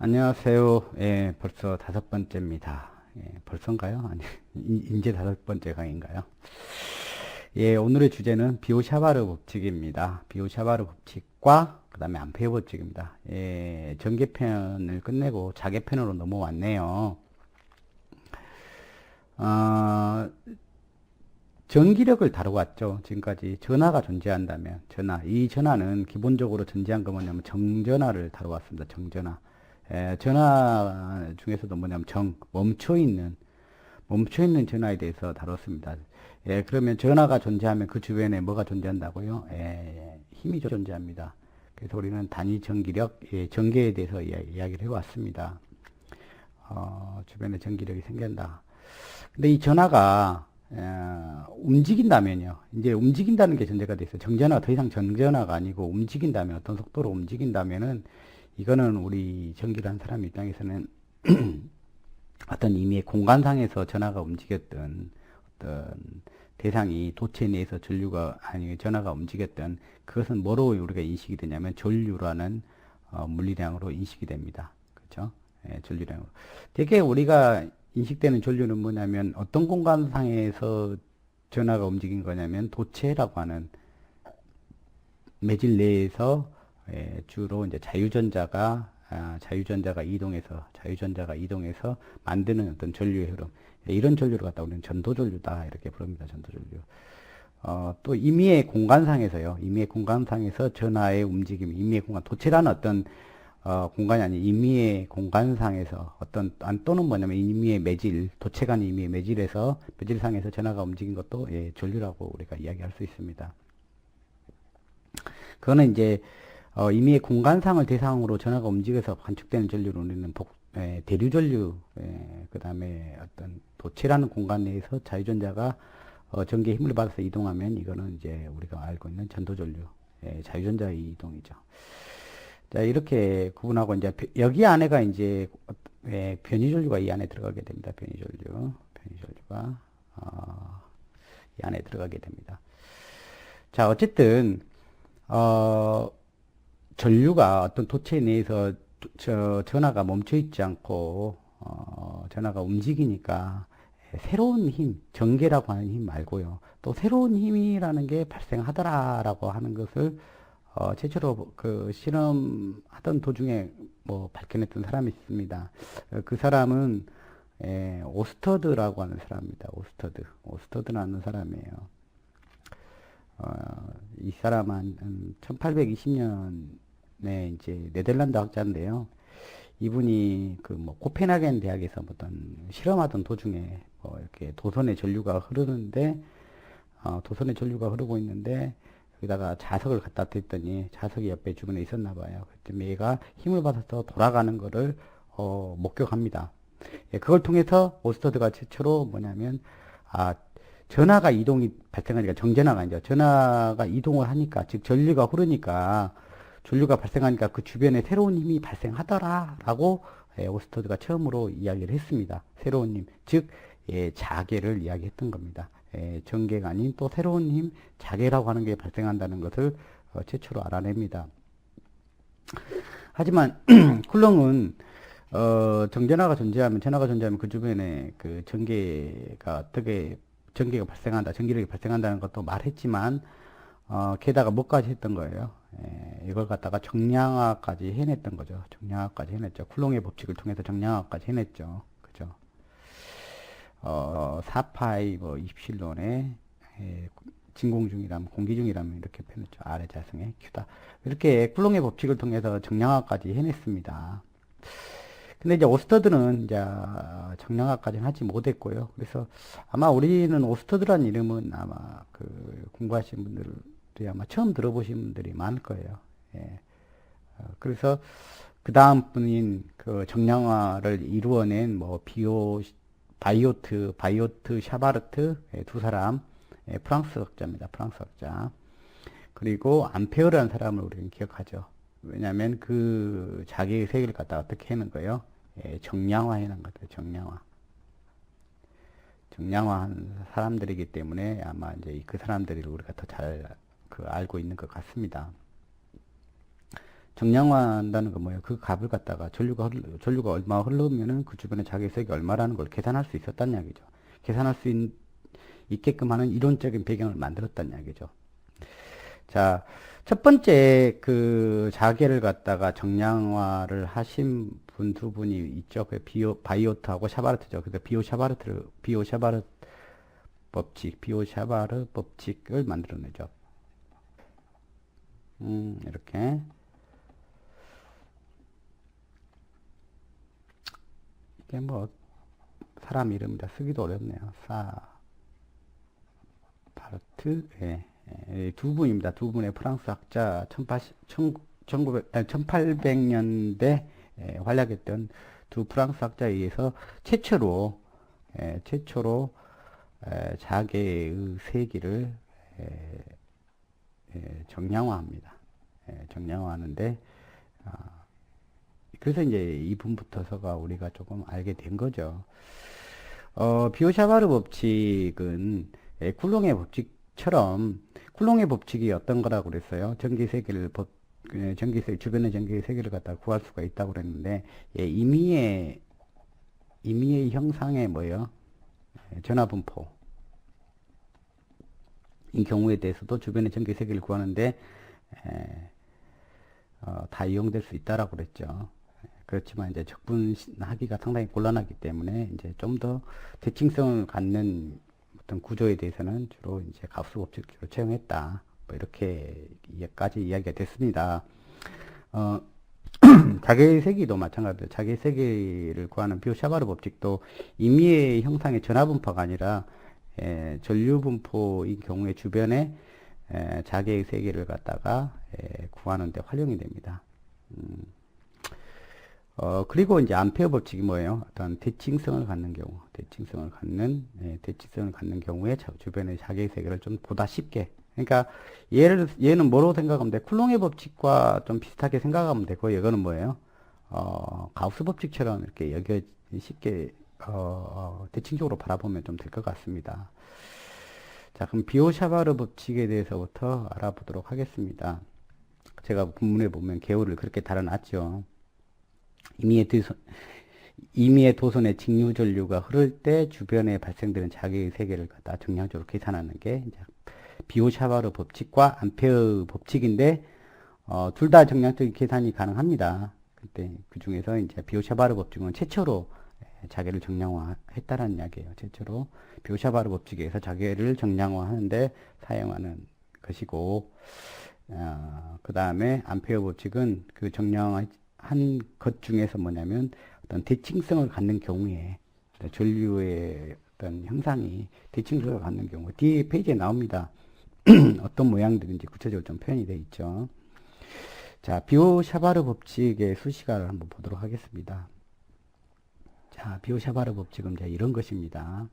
안녕하세요. 예, 벌써 5번째입니다. 예, 벌써인가요? 아니, 이제 5번째 강의인가요? 예, 오늘의 주제는 비오샤바르 법칙입니다. 비오샤바르 법칙과 그 다음에 암페어 법칙입니다. 예, 전개편을 끝내고 자개편으로 넘어왔네요. 어, 전기력을 다루어왔죠. 지금까지 전하가 존재한다면 전하. 이 전하는 기본적으로 존재한 거 뭐냐면 정전하를 다루어왔습니다. 정전하. 전하 중에서도 뭐냐면 멈춰있는 전하에 대해서 다뤘습니다. 그러면 전하가 존재하면 그 주변에 뭐가 존재한다고요? 힘이 존재합니다. 그래서 우리는 단위 전기력, 전개에 대해서 이야기를 해왔습니다. 주변에 전기력이 생긴다. 근데 이 전하가 움직인다면요. 이제 움직인다는 게 전제가 돼 있어요. 정전화가 더 이상 정전화가 아니고 움직인다면 어떤 속도로 움직인다면은 이거는 우리 전기를 한 사람 입장에서는 어떤 의미의 공간상에서 전하가 움직였던 어떤 대상이 도체 내에서 전류가 아니 전하가 움직였던 그것은 뭐로 우리가 인식이 되냐면 전류라는 물리량으로 인식이 됩니다. 그렇죠? 전류량으로. 되게 우리가 인식되는 전류는 뭐냐면 어떤 공간상에서 전하가 움직인 거냐면 도체라고 하는 매질 내에서 주로 이제 자유전자가 이동해서 만드는 어떤 전류의 흐름. 이런 전류를 갖다 우리는 전도전류다 이렇게 부릅니다. 전도전류. 또 임의의 공간상에서요. 임의의 공간상에서 전하의 움직임, 임의의 공간, 도체라는 어떤 공간이 아닌 임의의 공간상에서 또는 뭐냐면 임의의 매질, 도체 간 임의의 매질상에서 전하가 움직인 것도 전류라고 우리가 이야기할 수 있습니다. 그거는 이제 임의의 공간상을 대상으로 전하가 움직여서 관측되는 전류를 우리는 대류전류, 그 다음에 어떤 도체라는 공간 내에서 자유전자가 전기의 힘을 받아서 이동하면 이거는 이제 우리가 알고 있는 전도전류, 자유전자의 이동이죠. 자, 이렇게 구분하고 이제 여기 안에가 이제 변이전류가 이 안에 들어가게 됩니다. 변이전류가 이 안에 들어가게 됩니다. 자, 어쨌든 전류가 어떤 도체 내에서 전하가 멈춰 있지 않고 전하가 움직이니까 새로운 힘, 전개라고 하는 힘 말고요. 또 새로운 힘이라는 게 발생하더라라고 하는 것을 최초로 그 실험하던 도중에 뭐 밝혀냈던 사람이 있습니다. 그 사람은 오스터드라고 하는 사람입니다. 오스터드라는 사람이에요. 이 사람은 1820년에 이제 네덜란드 학자인데요. 이분이 그 뭐 코펜하겐 대학에서 어떤 실험하던 도중에 뭐 이렇게 도선의 전류가 흐르고 있는데 여기다가 자석을 갖다 댔더니 자석이 옆에 주변에 있었나 봐요. 그랬더니 얘가 힘을 받아서 돌아가는 거를 목격합니다. 그걸 통해서 오스터드가 최초로 뭐냐면 전하가 이동이 발생하니까 정전하가 아니죠. 전하가 이동을 하니까 즉 전류가 흐르니까 전류가 발생하니까 그 주변에 새로운 힘이 발생하더라라고 오스터드가 처음으로 이야기를 했습니다. 새로운 힘, 즉 자계를 이야기했던 겁니다. 전개가 아닌 또 새로운 힘, 자계라고 하는 게 발생한다는 것을 최초로 알아냅니다. 하지만 쿨롱은 전하가 존재하면 그 주변에 그 전기력이 발생한다는 것도 말했지만 게다가 뭐까지 했던 거예요? 이걸 갖다가 정량화까지 해냈던 거죠. 정량화까지 해냈죠. 쿨롱의 법칙을 통해서 정량화까지 해냈죠. 그죠? 4파이 뭐 입실론에 진공 중이라면 공기 중이라면 이렇게 표현했죠. 아래 자승의 Q다. 이렇게 쿨롱의 법칙을 통해서 정량화까지 해냈습니다. 근데 이제 오스터드는 이제 정량화까지는 하지 못했고요. 그래서 아마 우리는 오스터드란 이름은 아마 그 공부하신 분들이 아마 처음 들어보신 분들이 많을 거예요. 그래서 그 다음 분인 그 정량화를 이루어낸 뭐 바이오트, 샤바르트 두 사람, 프랑스 학자입니다. 프랑스 학자. 그리고 암페어라는 사람을 우리는 기억하죠. 왜냐하면 그 자기의 세계를 갖다 어떻게 하는 거예요? 정량화 해놓은 거죠. 정량화한 사람들이기 때문에 아마 이제 그 사람들이 우리가 더 잘 알고 있는 것 같습니다. 정량화한다는 건 뭐예요? 그 값을 갖다가 전류가 얼마 흐르면은 그 주변에 자기색이 얼마라는 걸 계산할 수 있었단 이야기죠. 계산할 수 있게끔 하는 이론적인 배경을 만들었단 이야기죠. 자, 첫 번째 그 자계를 갖다가 정량화를 하신 분 두 분이 있죠. 그 바이오트하고 샤바르트죠. 그래서 비오 샤바르 법칙을 만들어내죠. 이렇게. 이게 뭐, 사람 이름이라 쓰기도 어렵네요. 바르트, 예. 두 분입니다. 두 분의 프랑스 학자 1800년대 활약했던 두 프랑스 학자에 의해서 최초로 자개의 세기를 정량화합니다. 정량화하는데 그래서 이제 이분부터서가 우리가 조금 알게 된 거죠. 비오샤바르 법칙은 쿨롱의 법칙처럼 쿨롱의 법칙이 어떤 거라고 그랬어요? 주변의 전기의 세기를 갖다 구할 수가 있다고 그랬는데 임의의 형상의 뭐예요? 전화분포 인 경우에 대해서도 주변의 전기 세기를 구하는데 다 이용될 수 있다라고 그랬죠. 그렇지만 이제 적분하기가 상당히 곤란하기 때문에 이제 좀 더 대칭성을 갖는 어떤 구조에 대해서는 주로 이제 가우스 법칙을 주로 채용했다. 뭐 이렇게까지 이야기가 됐습니다. 자개의 세기도 마찬가지로 자개의 세기를 구하는 비오-샤바르 법칙도 임의의 형상의 전하분포가 아니라 전류분포인 경우에 주변에 자개의 세기를 갖다가 구하는 데 활용이 됩니다. 그리고 이제 암페어 법칙이 뭐예요? 어떤 대칭성을 갖는 경우에 주변의 자개의 세기를 좀 보다 쉽게. 그러니까 얘는 뭐로 생각하면 돼? 쿨롱의 법칙과 좀 비슷하게 생각하면 되고, 이거는 뭐예요? 가우스 법칙처럼 이렇게 쉽게, 대칭적으로 바라보면 좀 될 것 같습니다. 자, 그럼 비오-샤바르 법칙에 대해서부터 알아보도록 하겠습니다. 제가 본문에 보면 개요를 그렇게 달아놨죠. 임의의 도선의 직류 전류가 흐를 때 주변에 발생되는 자기의 세계를 갖다 정량적으로 계산하는 게 이제 비오-샤바르 법칙과 암페어 법칙인데 둘 다 정량적인 계산이 가능합니다. 그때 그 중에서 이제 비오-샤바르 법칙은 최초로 자개를 정량화했다라는 이야기예요. 최초로 비오-샤바르 법칙에 의해서 자개를 정량화하는데 사용하는 것이고, 그 다음에 암페어 법칙은 그 정량한 것 중에서 뭐냐면 어떤 대칭성을 갖는 경우에 전류의 어떤 형상이 대칭성을 갖는 경우 뒤에 페이지에 나옵니다. 어떤 모양들인지 구체적으로 좀 표현이 되어 있죠. 자, 비오-샤바르 법칙의 수식어를 한번 보도록 하겠습니다. 자, 비오-샤바르 법칙은 이제 이런 것입니다.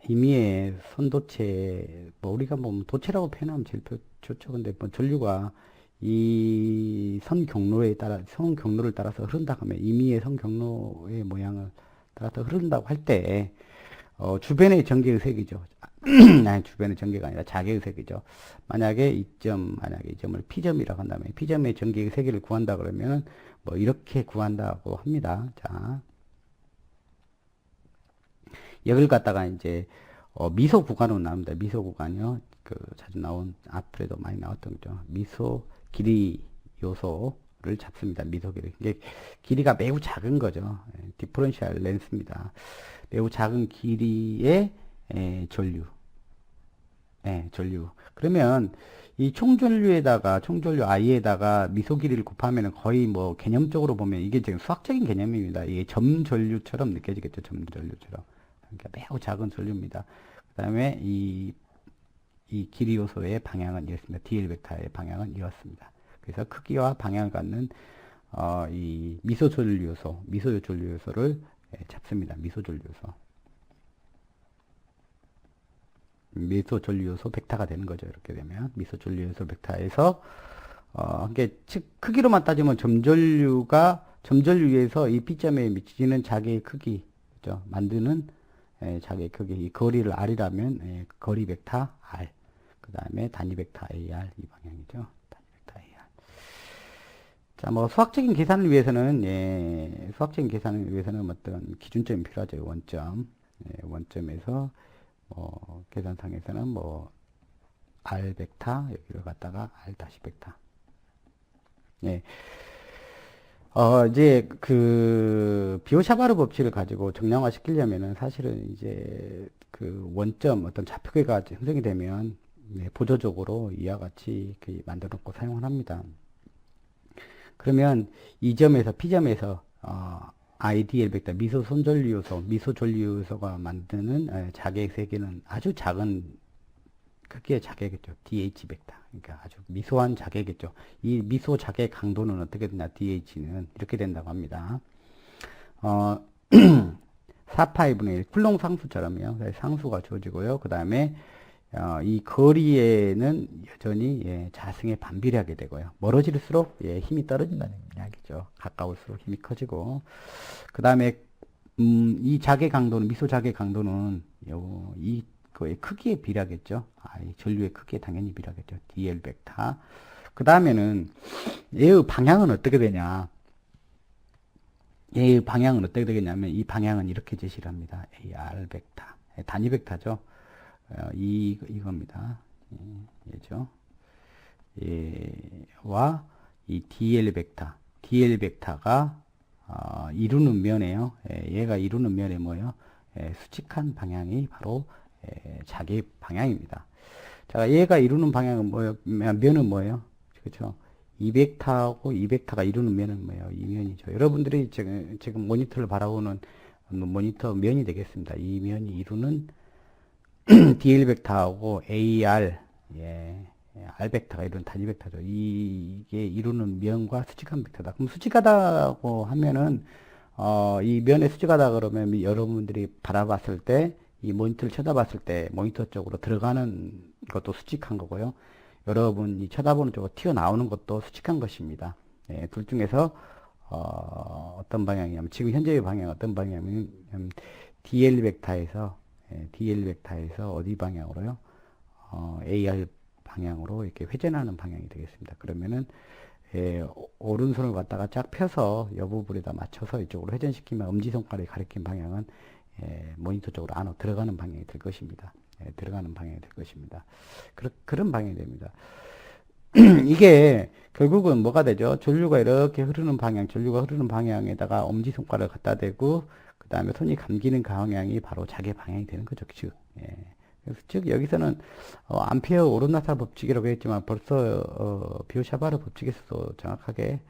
임의의 선도체, 뭐 우리가 뭐 도체라고 표현하면 제일 좋죠. 근데 뭐 전류가 이 선 경로를 따라서 흐른다고 하면 임의의 선 경로의 모양을 따라서 흐른다고 할 때, 주변의 전기의 색이죠. 아니, 주변의 전기가 아니라 자개의 색이죠. 만약에 이 점을 P점이라고 한다면, P점의 전기의 세기를 구한다 그러면, 뭐, 이렇게 구한다고 합니다. 자. 여기를 갖다가 이제, 미소 구간으로 나옵니다. 미소 구간이요. 자주 앞에도 많이 나왔던 거죠. 미소 길이 요소를 잡습니다. 미소 길이. 이게 길이가 매우 작은 거죠. 디퍼런셜 렌스입니다. 매우 작은 길이의 전류. 전류. 그러면 이 총전류 I에다가 미소 길이를 곱하면 거의 뭐 개념적으로 보면 이게 지금 수학적인 개념입니다. 이게 점전류처럼 느껴지겠죠. 점전류처럼. 그러니까 매우 작은 전류입니다. 그 다음에 이 길이 요소의 방향은 이렇습니다. DL 벡터의 방향은 이렇습니다. 그래서 크기와 방향을 갖는 이 미소 전류 요소를 잡습니다. 미소 전류 요소 벡터가 되는 거죠. 이렇게 되면 미소 전류 요소 벡터에서 이게 크기로만 따지면 점전류에서 이 P점에 미치는 자기의 크기, 그죠? 만드는 자기의 크기, 이 거리를 R이라면 거리 벡터 R, 그 다음에 단위 벡터 AR 이 방향이죠. 단위 벡터 AR. 자, 뭐 수학적인 계산을 위해서는 수학적인 계산을 위해서는 어떤 기준점이 필요하죠. 원점. 원점에서 계산상에서는 R 벡터 여기를 갖다가 R 다시 벡터. 예. 이제 그 비오샤바르 법칙을 가지고 정량화 시키려면은 사실은 이제 그 원점 어떤 좌표계가 형성이 되면 보조적으로 이와 같이 만들어 놓고 사용을 합니다. 그러면 이 점에서 P점에서 IDL 벡터 미소 손전류 요소, 미소 전류 요소가 만드는 자객 세기는 아주 작은 크기의 자객이겠죠. DH 벡터. 그러니까 아주 미소한 자객이겠죠. 이 미소 자객 강도는 어떻게 되냐? DH는 이렇게 된다고 합니다. 4파이분의 1 쿨롱 상수처럼요. 상수가 주어지고요. 그 다음에 이 거리에는 여전히 자승에 반비례하게 되고요. 멀어질수록 힘이 떨어진다는 이야기죠. 가까울수록 힘이 커지고 그 다음에 이 자객 강도는 미소 자객 강도는 이 거의 크기에 비례하겠죠. 이 전류의 크기에 당연히 비례하겠죠. DL 벡터. 그 다음에는 얘의 방향은 어떻게 되냐? 얘의 방향은 어떻게 되겠냐면 이 방향은 이렇게 제시를 합니다. AR 벡터. 단위 벡터죠. 이겁니다. 얘죠. 얘와 이 DL 벡터. DL 벡터가 이루는 면에요. 얘가 이루는 면에 뭐예요? 수직한 방향이 바로 자객 방향입니다. 자, 얘가 이루는 방향은 뭐예요? 면은 뭐예요? 그렇죠? 이 벡터하고 이 벡터가 이루는 면은 뭐예요? 이 면이죠. 여러분들이 지금 모니터를 바라보는 모니터 면이 되겠습니다. 이 면이 이루는 DL 벡터하고 AR, R 벡터가 이루는 단위 벡터죠. 이게 이루는 면과 수직한 벡터다. 그럼 수직하다고 하면은, 이 면에 수직하다 그러면 여러분들이 바라봤을 때, 이 모니터를 쳐다봤을 때 모니터 쪽으로 들어가는 것도 수직한 거고요. 여러분이 쳐다보는 쪽으로 튀어나오는 것도 수직한 것입니다. 둘 중에서, 어떤 방향이냐면, 지금 현재의 방향은 어떤 방향이냐면, DL 벡터에서 어디 방향으로요? AR 방향으로 이렇게 회전하는 방향이 되겠습니다. 그러면은 오른손을 갖다가 쫙 펴서 이 부분에다 맞춰서 이쪽으로 회전시키면 엄지손가락이 가리킨 방향은 모니터 쪽으로 안으로 들어가는 방향이 될 것입니다. 들어가는 방향이 될 것입니다. 그런 방향이 됩니다. 이게 결국은 뭐가 되죠? 전류가 이렇게 흐르는 방향, 전류가 흐르는 방향에다가 엄지손가락을 갖다 대고 그 다음에 손이 감기는 방향이 바로 자기 방향이 되는 거죠. 즉, 그래서 즉 여기서는 암페어 오르나사 법칙이라고 했지만 벌써 비오샤바르 법칙에서도 정확하게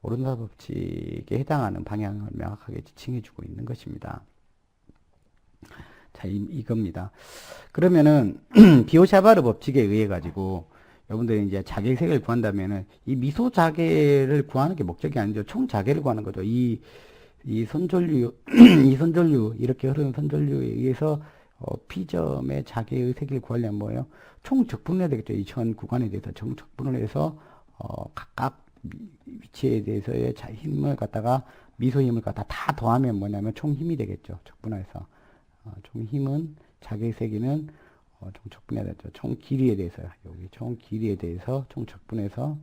오르나사 법칙에 해당하는 방향을 명확하게 지칭해주고 있는 것입니다. 자, 이겁니다. 그러면은 비오샤바르 법칙에 의해 가지고 여러분들이 이제 자객 세계를 구한다면은 이 미소 자객을 구하는 게 목적이 아니죠. 총 자객을 구하는 거죠. 이 선전류, 이 선전류, 이렇게 흐르는 선전류에 의해서, P점의 자객의 세기를 구하려면 뭐예요? 총 적분을 해야 되겠죠. 이 전 구간에 대해서 총 적분을 해서, 각각 위치에 대해서의 힘을 갖다가, 미소 힘을 갖다 다 더하면 뭐냐면 총 힘이 되겠죠. 적분해서. 총 힘은, 자객 세기는, 총 적분해야 되죠. 총 길이에 대해서요. 여기 총 길이에 대해서 총 적분해서,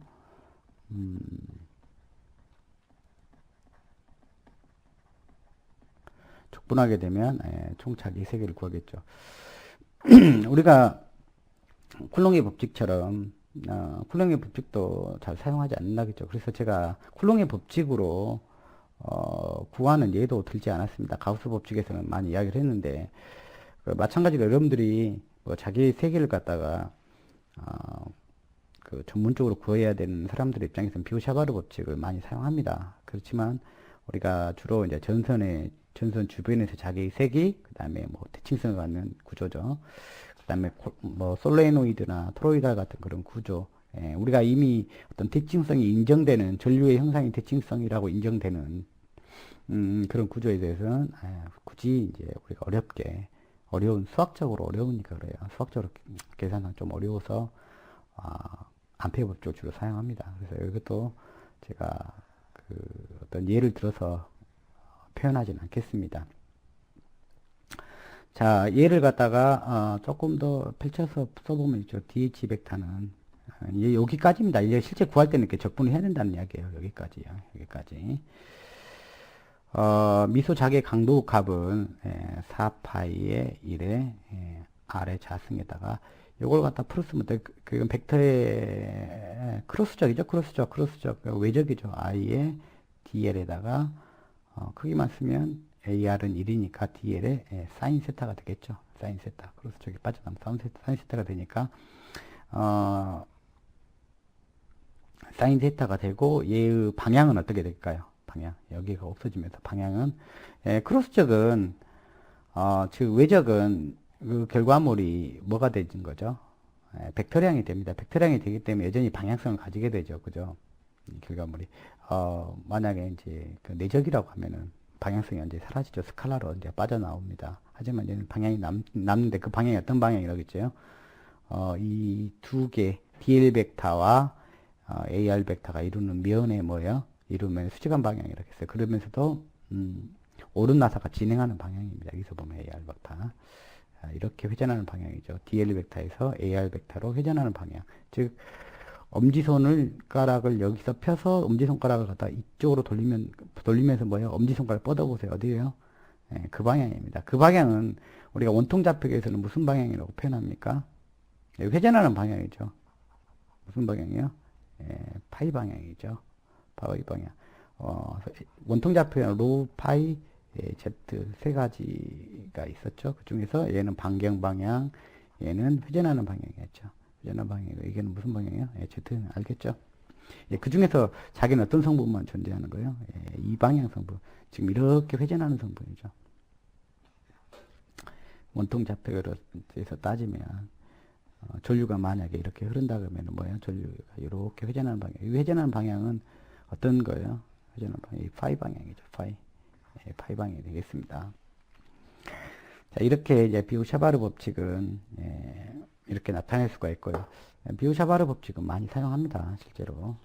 적분하게 되면 총 자기 세계를 구하겠죠. 우리가 쿨롱의 법칙처럼 쿨롱의 법칙도 잘 사용하지 않는다겠죠. 그래서 제가 쿨롱의 법칙으로 구하는 예도 들지 않았습니다. 가우스 법칙에서는 많이 이야기를 했는데 마찬가지로 여러분들이 자기 세계를 갖다가 그 전문적으로 구해야 되는 사람들의 입장에서는 비오샤바르 법칙을 많이 사용합니다. 그렇지만 우리가 주로 이제 전선 주변에서 자기 세기, 그 다음에 대칭성을 갖는 구조죠. 그 다음에 솔레노이드나 토로이달 같은 그런 구조. 우리가 이미 어떤 대칭성이 인정되는, 전류의 형상이 대칭성이라고 인정되는, 그런 구조에 대해서는, 굳이 이제 우리가 수학적으로 어려우니까 그래요. 수학적으로 계산은 좀 어려워서, 암페어 법칙을 주로 사용합니다. 그래서 이것도 제가 어떤 예를 들어서 표현하지는 않겠습니다. 자, 예를 갖다가 조금 더 펼쳐서 써보면 있죠. DH 벡터는 이제 여기까지입니다. 이제 실제 구할 때는 이렇게 적분을 해야 된다는 이야기예요. 여기까지요. 여기까지. 미소 자기의 강도 값은 4파이의 1에 R의 자승에다가 요걸 갖다 풀었으면 그건 벡터의 크로스적이죠. 크로스적 외적이죠. I의 DL에다가 크기만 쓰면 AR은 1이니까 DL에 사인 세타가 되겠죠. 사인 세타. 크로스적이 빠져나면 사인 세타가 되니까 사인 세타가 되고 얘의 방향은 어떻게 될까요? 방향. 여기가 없어지면서 방향은 크로스적은 즉 외적은 그 결과물이 뭐가 되는 거죠? 벡터량이 됩니다. 벡터량이 되기 때문에 여전히 방향성을 가지게 되죠. 그죠? 이 결과물이 만약에 이제 그 내적이라고 하면은 방향성이 이제 사라지죠. 스칼라로 이제 빠져나옵니다. 하지만 이제 방향이 남는데 그 방향이 어떤 방향이라고 했죠? 이 두 개 DL 벡터와 AR 벡터가 이루는 면에 뭐예요? 이루면 수직한 방향이라고 했어요. 그러면서도 오른 나사가 진행하는 방향입니다. 여기서 보면 AR 벡터 이렇게 회전하는 방향이죠. DL 벡터에서 AR 벡터로 회전하는 방향. 즉 엄지손가락을 여기서 펴서 엄지손가락을 갖다 이쪽으로 돌리면서 뭐예요? 엄지손가락 뻗어보세요. 어디에요? 그 방향입니다. 그 방향은 우리가 원통좌표에서는 무슨 방향이라고 표현합니까? 회전하는 방향이죠. 무슨 방향이요? 파이 방향이죠. 파이 방향. 원통좌표에는 로, 파이, Z 세 가지가 있었죠. 그 중에서 얘는 반경 방향, 얘는 회전하는 방향이었죠. 회전하는 방향이고, 이게는 무슨 방향이에요? Z는 알겠죠? 그 중에서 자기는 어떤 성분만 존재하는 거예요? 이 방향 성분. 지금 이렇게 회전하는 성분이죠. 원통좌표에서 따지면 전류가 만약에 이렇게 흐른다 그러면 뭐예요? 전류가 이렇게 회전하는 방향. 이 회전하는 방향은 어떤 거예요? 회전하는 방향이 파이 방향이죠. 파이 방향이 되겠습니다. 자, 이렇게 이제 비우-샤바르 법칙은 이렇게 나타낼 수가 있고요. 비우-샤바르 법칙은 많이 사용합니다. 실제로.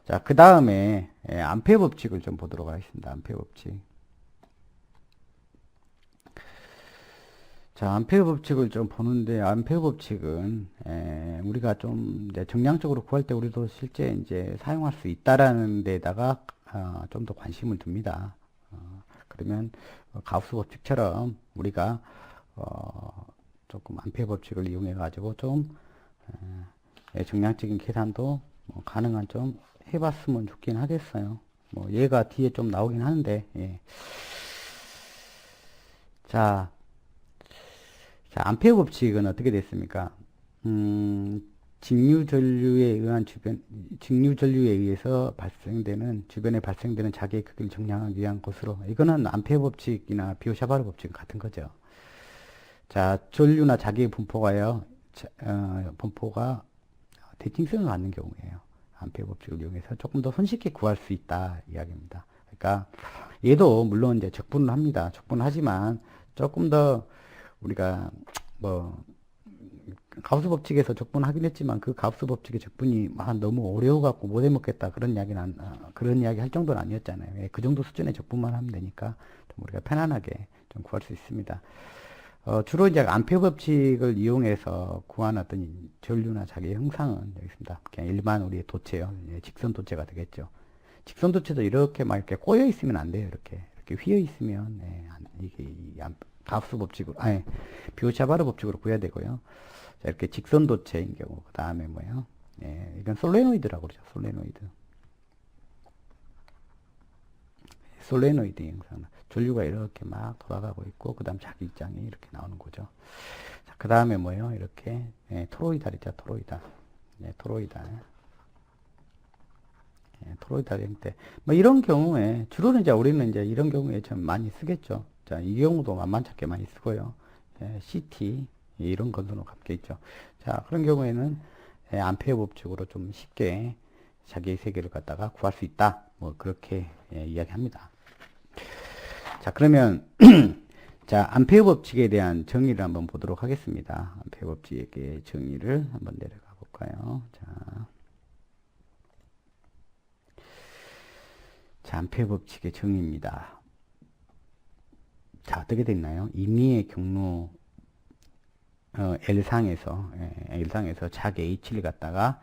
자, 그 다음에 암페어 법칙을 좀 보도록 하겠습니다. 암페어 법칙. 자, 암페어 법칙을 좀 보는데, 암페어 법칙은, 우리가 좀, 이제 정량적으로 구할 때 우리도 실제 이제 사용할 수 있다라는 데다가, 좀 더 관심을 둡니다. 그러면, 가우스 법칙처럼 우리가, 조금 암페어 법칙을 이용해가지고 좀, 정량적인 계산도 가능한 좀 해봤으면 좋긴 하겠어요. 뭐, 얘가 뒤에 좀 나오긴 하는데, 예. 자, 암페어 법칙은 어떻게 됐습니까? 직류 전류에 의한 직류 전류에 의해서 주변에 발생되는 자기의 크기를 정량하기 위한 것으로, 이거는 암페어 법칙이나 비오-샤바르 법칙은 같은 거죠. 자, 전류나 자기의 분포가요, 분포가 대칭성을 갖는 경우에요. 암페어 법칙을 이용해서 조금 더 손쉽게 구할 수 있다, 이야기입니다. 그러니까, 얘도 물론 이제 적분을 합니다. 적분을 하지만 조금 더 우리가 뭐 가우스 법칙에서 적분하긴 했지만 그 가우스 법칙의 적분이 너무 어려워갖고 못 해먹겠다 그런 이야기는 그런 이야기 할 정도는 아니었잖아요. 그 정도 수준의 적분만 하면 되니까 좀 우리가 편안하게 좀 구할 수 있습니다. 주로 이제 암페어 법칙을 이용해서 구한 어떤 전류나 자기의 형상은 여기 있습니다. 그냥 일반 우리의 도체요. 직선 도체가 되겠죠. 직선 도체도 이렇게 막 이렇게 꼬여 있으면 안 돼요. 이렇게 휘어 있으면 이게 가우스 법칙으로, 비오-샤바르 법칙으로 구해야 되고요. 자, 이렇게 직선 도체인 경우, 그 다음에 뭐예요? 이건 솔레노이드라고 그러죠. 솔레노이드 형상. 전류가 이렇게 막 돌아가고 있고, 그 다음 자기 입장이 이렇게 나오는 거죠. 자, 그 다음에 뭐예요? 이렇게, 토로이달이죠. 토로이달. 토로이달 형태. 뭐 이런 경우에, 주로는 이제 우리는 이제 이런 경우에 좀 많이 쓰겠죠. 자, 이 경우도 만만찮게 많이 쓰고요. CT, 이런 건수는 갖게 있죠. 자, 그런 경우에는 암페어 법칙으로 좀 쉽게 자기의 세계를 갖다가 구할 수 있다. 뭐, 그렇게 이야기합니다. 자, 그러면, 자, 암페어 법칙에 대한 정의를 한번 보도록 하겠습니다. 암페어 법칙의 정의를 한번 내려가 볼까요? 자, 암페어 법칙의 정의입니다. 자, 어떻게 됐나요? 임의의 경로 L상에서 자개 H를 갖다가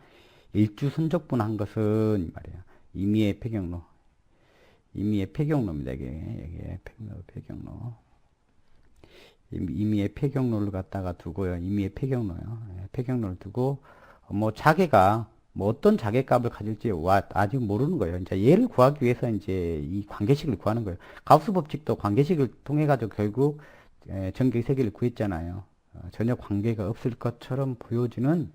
일주 선적분한 것은 말이에요. 임의의 폐경로입니다. 이게 폐경로. 임의의 폐경로를 갖다가 두고요. 임의의 폐경로요. 폐경로를 두고 뭐 자개가 뭐 어떤 자개값을 가질지 아직 모르는 거예요. 이제 얘를 구하기 위해서 이제 이 관계식을 구하는 거예요. 가우스 법칙도 관계식을 통해 가지고 결국 전개 세기를 구했잖아요. 전혀 관계가 없을 것처럼 보여지는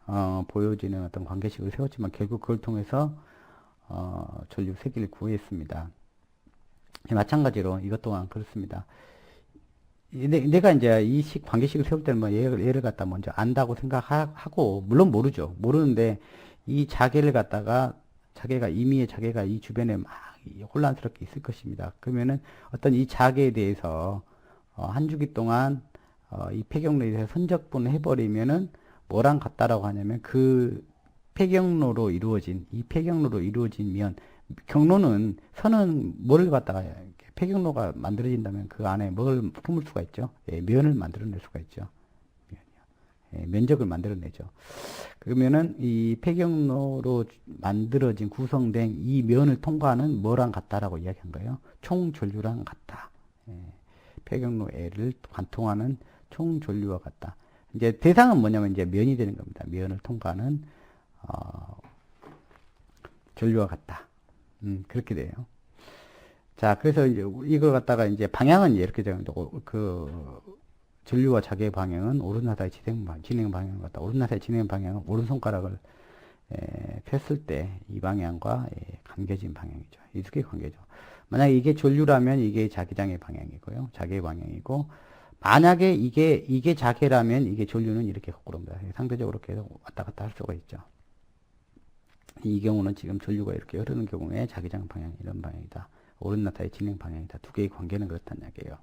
어떤 관계식을 세웠지만 결국 그걸 통해서 전류 세기를 구했습니다. 마찬가지로 이것 또한 그렇습니다. 내가 이제 이 관계식을 세울 때는 뭐 얘를 갖다 먼저 안다고 생각하고, 물론 모르죠. 모르는데, 이 임의의 자개가 이 주변에 막 혼란스럽게 있을 것입니다. 그러면은 어떤 이 자개에 대해서, 한 주기 동안, 이 폐경로에 대해서 선적분을 해버리면은 뭐랑 같다라고 하냐면 그 폐경로로 이루어진 면, 선은 뭐를 갖다가 폐경로가 만들어진다면 그 안에 뭘 품을 수가 있죠? 면을 만들어낼 수가 있죠. 면적을 만들어내죠. 그러면은 이 폐경로로 만들어진 구성된 이 면을 통과하는 뭐랑 같다라고 이야기한 거예요? 총전류랑 같다. 폐경로 L을 관통하는 총전류와 같다. 이제 대상은 뭐냐면 이제 면이 되는 겁니다. 면을 통과하는 전류와 같다. 그렇게 돼요. 자, 그래서 이제 이걸 갖다가 이제 방향은 이렇게 되는데, 전류와 자개의 방향은 오른나사의 진행 방향을 갖다, 오른나사의 진행 방향은 오른손가락을 폈을 때 이 방향과 관계진 방향이죠. 이 두 개의 관계죠. 만약에 이게 전류라면 이게 자기장의 방향이고요. 자개의 방향이고, 만약에 이게 자개라면 이게 전류는 이렇게 거꾸로입니다. 상대적으로 계속 왔다 갔다 할 수가 있죠. 이 경우는 지금 전류가 이렇게 흐르는 경우에 자기장 방향이 이런 방향이다. 오른나사의 진행 방향이다. 두 개의 관계는 그렇다는 얘기예요.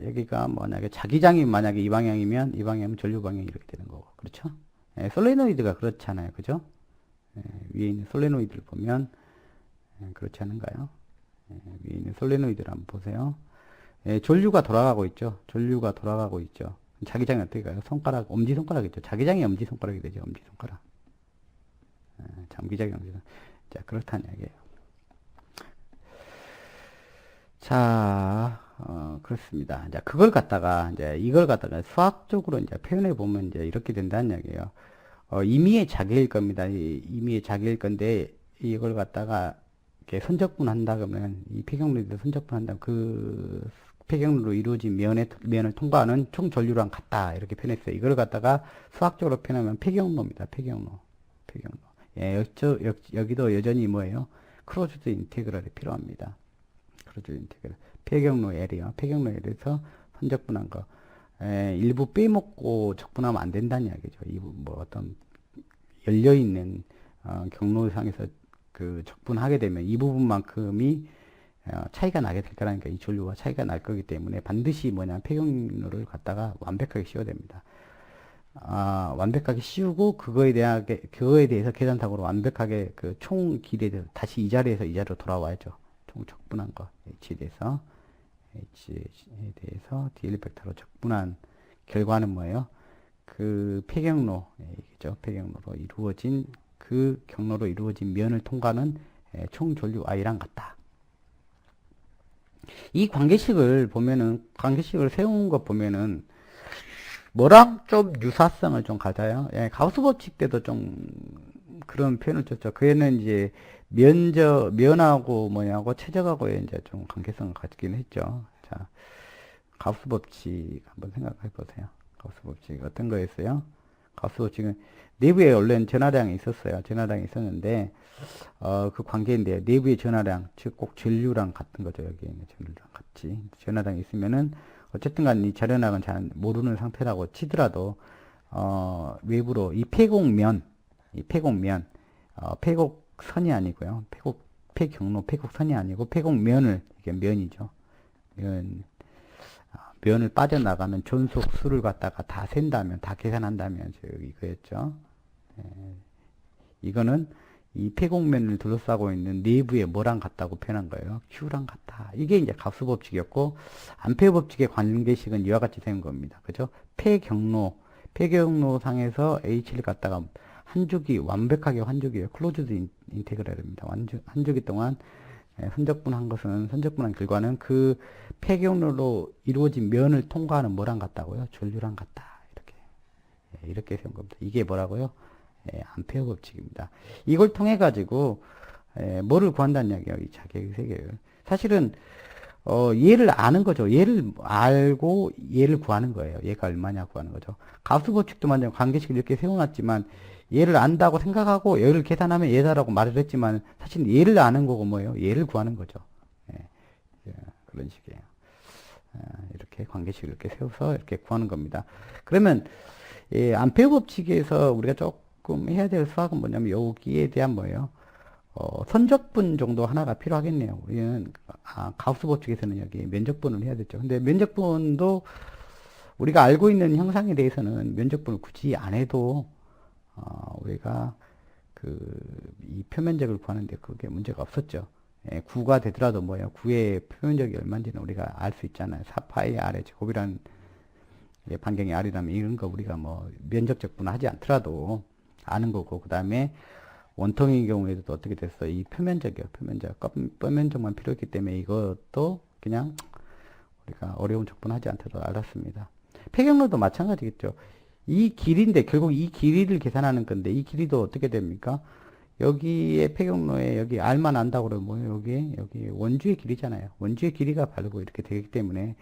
여기가 만약에 자기장이 만약에 이 방향이면 이 방향은 전류 방향이 이렇게 되는 거고. 그렇죠? 솔레노이드가 그렇잖아요. 그죠? 위에 있는 솔레노이드를 보면 그렇지 않은가요? 위에 있는 솔레노이드를 한번 보세요. 전류가 돌아가고 있죠. 전류가 돌아가고 있죠. 자기장이 어떻게 가요? 엄지손가락이죠. 자기장이 엄지손가락이 되죠. 엄지손가락. 잠기장이 엄지손가락. 자, 그렇다는 얘기예요. 자, 그렇습니다. 이제 이걸 갖다가 수학적으로 이제 표현해 보면 이제 이렇게 된다는 얘기예요. 임의의 자개일 겁니다. 임의의 자개일 건데, 이걸 갖다가 이렇게 선적분 한다 그러면, 이 폐경로에서 선적분 한다 그 폐경로로 이루어진 면을 통과하는 총 전류랑 같다. 이렇게 표현했어요. 이걸 갖다가 수학적으로 표현하면 폐경로입니다. 폐경로. 여기도 여전히 뭐예요? 크로즈드 인테그럴이 필요합니다. 크로즈드 인테그럴. 폐경로 L이요. 폐경로 L에서 선적분한 거. 일부 빼먹고 적분하면 안 된다는 이야기죠. 뭐 어떤 열려있는 경로상에서 그 적분하게 되면 이 부분만큼이 차이가 나게 될 거라니까, 이 전류와 차이가 날 거기 때문에 반드시 폐경로를 갖다가 완벽하게 씌워야 됩니다. 완벽하게 씌우고 그거에 대해서 계산상으로 완벽하게 그 총 길이에 대해서 다시 이 자리에서 이 자리로 돌아와야죠. 총 적분한 거 H에 대해서 DL 벡터로 적분한 결과는 뭐예요? 그 폐경로죠. 폐경로로 이루어진 그 경로로 이루어진 면을 통과하는 총 전류 I랑 같다. 이 관계식을 세운 거 보면은 뭐랑 좀 유사성을 좀 가져요. 가우스 법칙 때도 좀 그런 표현을 썼죠. 그에는 이제 면하고 최적하고의 이제 좀 관계성을 가지긴 했죠. 자, 가우스 법칙 한번 생각해 보세요. 가우스 법칙 어떤 거였어요? 가우스 법칙은 내부에 원래는 전하량이 있었어요. 전하량이 있었는데 그 관계인데, 내부의 전하량, 즉 꼭 전류랑 같은 거죠. 여기 있는 전류랑 같이 전하량이 있으면은 어쨌든 간 이 전하량은 잘 모르는 상태라고 치더라도 외부로 이 폐곡선이 아니고요. 폐곡선이 아니고 폐곡면을, 이게 면이죠. 면을 빠져나가는 존속수를 갖다가 다 센다면, 다 계산한다면, 이거였죠. 이거는 이 폐곡면을 둘러싸고 있는 내부에 뭐랑 같다고 표현한 거예요. Q랑 같다. 이게 이제 가우스 법칙이었고, 암페어 법칙의 관계식은 이와 같이 된 겁니다. 그죠? 폐경로 상에서 H를 갖다가 한 주기, 완벽하게 한 주기예요. 클로즈드 인테그랄입니다. 한 주기 동안 선적분한 결과는 그 폐경로로 이루어진 면을 통과하는 뭐랑 같다고요? 전류랑 같다. 이렇게 세운 겁니다. 이게 뭐라고요? 암페어 법칙입니다. 이걸 통해 가지고 뭐를 구한다는 이야기예요? 이 자객의 세계를. 사실은 얘를 아는 거죠. 얘를 알고 얘를 구하는 거예요. 얘가 얼마냐 구하는 거죠. 가우스 법칙도 만든 관계식을 이렇게 세워놨지만 얘를 안다고 생각하고 얘를 계산하면 얘다라고 말을 했지만 사실 얘를 아는 거고 뭐예요? 얘를 구하는 거죠. 그런 식이에요. 이렇게 관계식을 이렇게 세워서 이렇게 구하는 겁니다. 그러면 암페어 법칙에서 우리가 조금 해야 될 수학은 뭐냐면 여기에 대한 뭐예요? 선적분 정도 하나가 필요하겠네요. 우리는 가우스 법칙에서는 여기 면적분을 해야 되죠. 근데 면적분도 우리가 알고 있는 형상에 대해서는 면적분을 굳이 안 해도 우리가 이 표면적을 구하는데 그게 문제가 없었죠. 구가 되더라도 뭐예요? 구의 표면적이 얼마인지는 우리가 알 수 있잖아요. 4파이 R의 제곱이라는 반경이 R이라면 이런 거 우리가 뭐 면적적분 하지 않더라도 아는 거고, 그 다음에 원통의 경우에도 어떻게 됐어? 이 표면적이요. 표면적만 필요했기 때문에 이것도 그냥 우리가 어려운 적분하지 않더라도 알았습니다. 폐경로도 마찬가지겠죠. 이 길이인데 결국 이 길이를 계산하는 건데 이 길이도 어떻게 됩니까? 여기에 폐경로에 여기 R만 안다고 그러면 뭐예요? 여기 원주의 길이잖아요. 원주의 길이가 바르고 이렇게 되기 때문에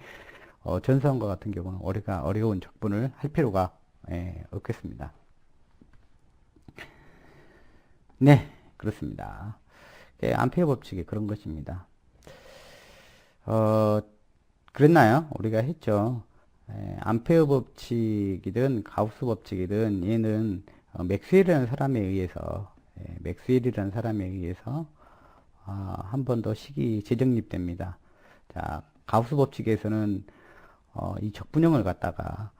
전사원과 같은 경우는 우리가 어려운 적분을 할 필요가 없겠습니다. 네, 그렇습니다. 암페어 법칙이 그런 것입니다. 그랬나요? 우리가 했죠. 암페어 법칙이든 가우스 법칙이든 얘는 맥스웰이라는 사람에 의해서 한 번 더 식이 재정립됩니다. 자, 가우스 법칙에서는 이 적분형을 갖다가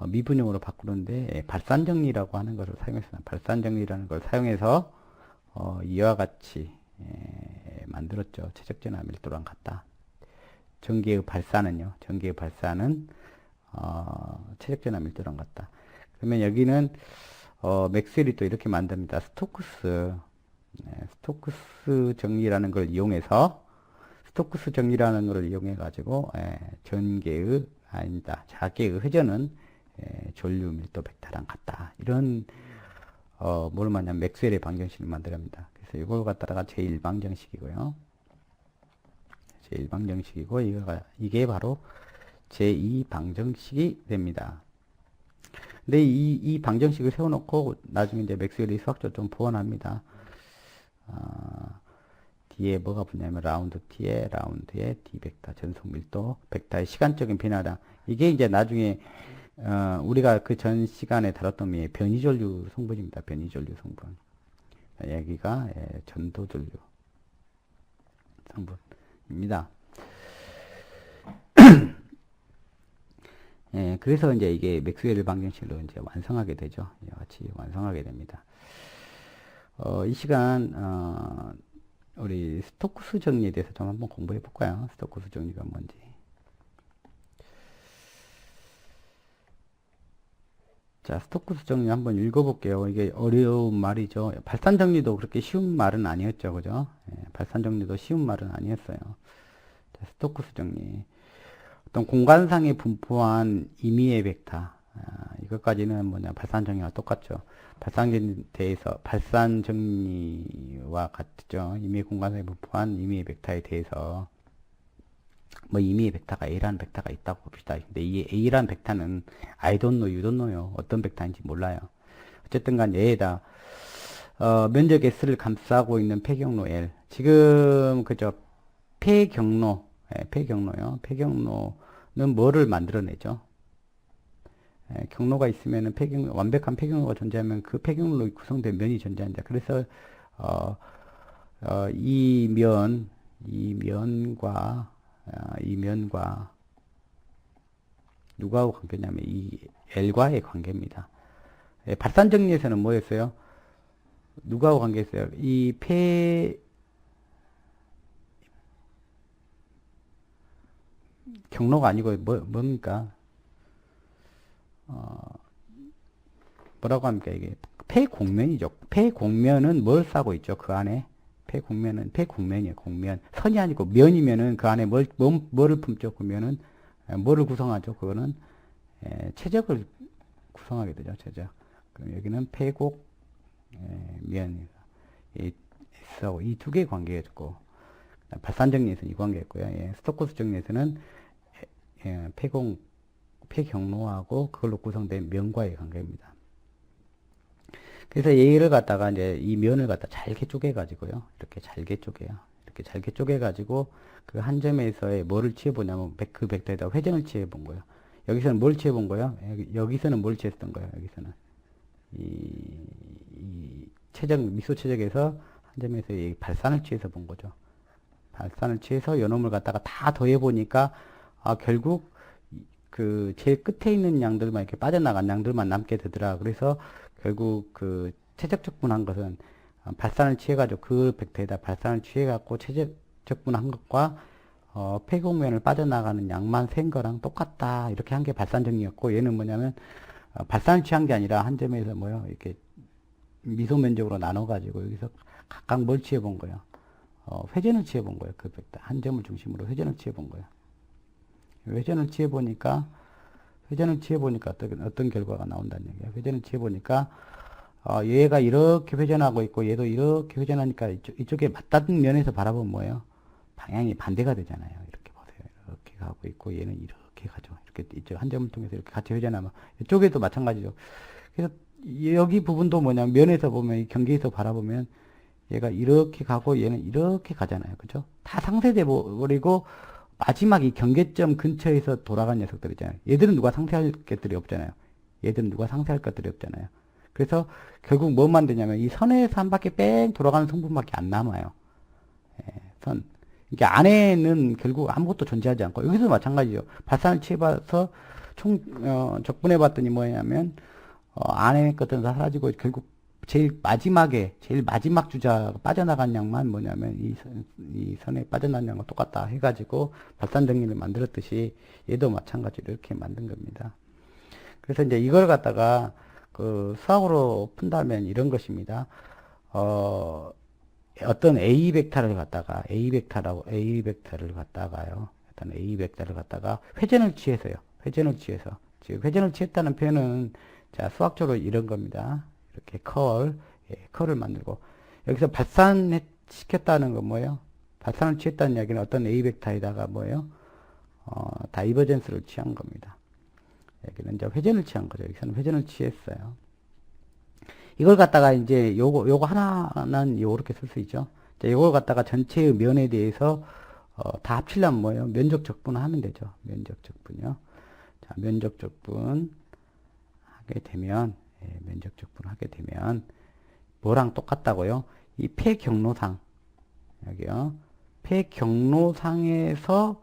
미분형으로 바꾸는데 발산정리라고 하는 것을 사용했습니다. 발산정리라는 걸 사용해서 이와 같이 만들었죠. 최적전화 밀도랑 같다. 전기의 발산은 최적전화 밀도랑 같다. 그러면 여기는 맥스웰이 또 이렇게 만듭니다. 스토크스 정리라는 걸 이용해서 가지고 자개의 회전은 전류 밀도 벡터랑 같다. 이런 뭘 말하냐면 맥스웰의 방정식을 만들합니다. 그래서 이걸 갖다가 제1방정식이고요. 이게 바로 제2방정식이 됩니다. 근데 이 방정식을 세워놓고 나중에 이제 맥스웰이 수학적으로 좀 보완합니다. 뒤에 뭐가 붙냐면 라운드의 D 벡터 전속 밀도 벡터의 시간적인 변화다. 이게 이제 나중에 우리가 그 전 시간에 다뤘던 변이전류 성분입니다. 변이전류 성분. 여기가 전도전류 성분입니다. 그래서 이제 이게 맥스웰 방정식으로 이제 완성하게 되죠. 같이 완성하게 됩니다. 이 시간 우리 스토크스 정리에 대해서 좀 한번 공부해 볼까요? 스토크스 정리가 뭔지. 자, 스토크스 정리 한번 읽어볼게요. 이게 어려운 말이죠. 발산 정리도 그렇게 쉬운 말은 아니었죠, 그죠? 발산 정리도 쉬운 말은 아니었어요. 자, 스토크스 정리. 어떤 공간상에 분포한 임의의 벡터. 이것까지는 뭐냐, 발산 정리와 똑같죠. 발산 정리와 같죠. 임의 공간상에 분포한 임의의 벡터에 대해서 뭐 임의의 벡터가 A라는 벡터가 있다고 봅시다. 근데 이 A라는 벡터는 I don't know, you don't know요. 어떤 벡터인지 몰라요. 어쨌든 간 얘에다 면적 S를 감싸고 있는 폐경로 L. 지금 그저 폐경로요. 폐경로는 뭐를 만들어내죠? 경로가 있으면은 완벽한 폐경로가 존재하면 그 폐경로로 구성된 면이 존재한다. 그래서 이 면과 누구하고 관계냐면 이 L과의 관계입니다. 발산 정리에서는 뭐였어요? 누구하고 관계 있어요? 이 경로가 아니고 뭡니까? 뭐라고 합니까? 이게 폐곡면이죠. 폐곡면은 뭘 싸고 있죠? 그 안에 폐곡면은 폐곡면이에요. 곡면 선이 아니고 면이면은 그 안에 뭐를 품죠? 그면은 뭐를 구성하죠? 그거는 최적을 구성하게 되죠. 최적. 그럼 여기는 폐곡 면 S하고 이 두 개의 관계가 있고 발산 정리에서는 이 관계였고요. 스토크스 정리에서는 폐경로하고 그걸로 구성된 면과의 관계입니다. 그래서 얘를 갖다가 이제 이 면을 갖다 잘게 쪼개가지고요. 이렇게 잘게 쪼개요. 이렇게 잘게 쪼개가지고 그 한 점에서의 뭐를 취해보냐면 그 벡터에다 회전을 취해본 거예요. 여기서는 뭘 취해본 거예요? 여기서는 뭘 취했던 거예요? 여기서는 이 미소 최적에서 한 점에서 이 발산을 취해서 본 거죠. 발산을 취해서 요놈을 갖다가 다 더해보니까 결국 그 제일 끝에 있는 양들만 이렇게 빠져나간 양들만 남게 되더라. 그래서 결국 그 최적적분한 것은 발산을 취해가지고 그 벡터에다 발산을 취해갖고 최적적분한 것과 폐곡면을 빠져나가는 양만 센 거랑 똑같다. 이렇게 한 게 발산 정리였고 얘는 뭐냐면 발산을 취한 게 아니라 한 점에서 뭐요 이렇게 미소 면적으로 나눠가지고 여기서 각각 뭘 취해본 거예요. 회전을 취해본 거예요. 그 벡터 한 점을 중심으로 회전을 취해본 거예요. 회전을 취해보니까 어떤 결과가 나온다는 얘기예요. 회전을 취해보니까 얘가 이렇게 회전하고 있고 얘도 이렇게 회전하니까 이쪽에 맞닿는 면에서 바라보면 뭐예요? 방향이 반대가 되잖아요. 이렇게 보세요. 이렇게 가고 있고 얘는 이렇게 가죠. 이렇게 이쪽 한 점을 통해서 이렇게 같이 회전하면 이쪽에도 마찬가지죠. 그래서 여기 부분도 뭐냐면 면에서 보면 이 경계에서 바라보면 얘가 이렇게 가고 얘는 이렇게 가잖아요. 그죠? 다 상쇄돼 버리고 마지막 이 경계점 근처에서 돌아간 녀석들 있잖아요. 얘들은 누가 상쇄할 것들이 없잖아요. 얘들은 누가 상쇄할 것들이 없잖아요. 그래서 결국 뭐만 되냐면 이 선에서 한 바퀴 뺑 돌아가는 성분밖에 안 남아요. 선. 이게 안에는 결국 아무것도 존재하지 않고 여기서 마찬가지죠. 발산을 취해봐서 적분해 봤더니 뭐냐면 안에 것들은 다 사라지고 결국 제일 마지막 주자가 빠져나간 양만 뭐냐면 이 선에 빠져나간 양과 똑같다 해가지고 발산 정리를 만들었듯이 얘도 마찬가지로 이렇게 만든 겁니다. 그래서 이제 이걸 갖다가 그 수학으로 푼다면 이런 것입니다. 어떤 A 벡터를 갖다가요. 어떤 A 벡터를 갖다가 회전을 취해서요. 지금 회전을 취했다는 표현은 자, 수학적으로 이런 겁니다. 이렇게 컬을 만들고 여기서 발산시켰다는 건 뭐예요? 발산을 취했다는 이야기는 어떤 A 벡터에다가 뭐예요? 다이버전스를 취한 겁니다. 여기는 이제 회전을 취한 거죠. 여기서는 회전을 취했어요. 이걸 갖다가 이제 요거 하나는 요렇게 쓸 수 있죠. 자, 요걸 갖다가 전체의 면에 대해서 다 합치려면 뭐예요? 면적 적분을 하면 되죠. 면적 적분이요. 자, 면적 적분 하게 되면 면적 적분을 하게 되면 뭐랑 똑같다고요? 이 폐경로상 여기요. 폐경로상에서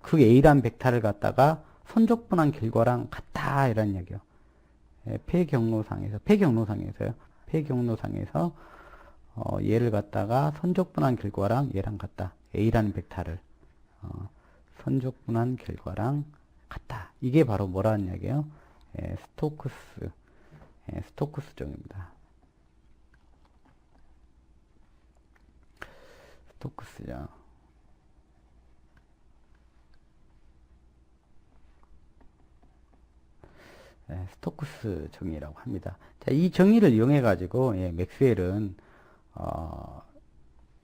그 A란 벡터를 갖다가 선적분한 결과랑 같다 이런 얘기요. 폐경로상에서요. 폐경로상에서 얘를 갖다가 선적분한 결과랑 얘랑 같다. A라는 벡터를 선적분한 결과랑 같다. 이게 바로 뭐라는 얘기예요? 스토크스정입니다. 스토크스죠. 스토크스 정의라고 합니다. 자, 이 정의를 이용해 가지고 맥스웰은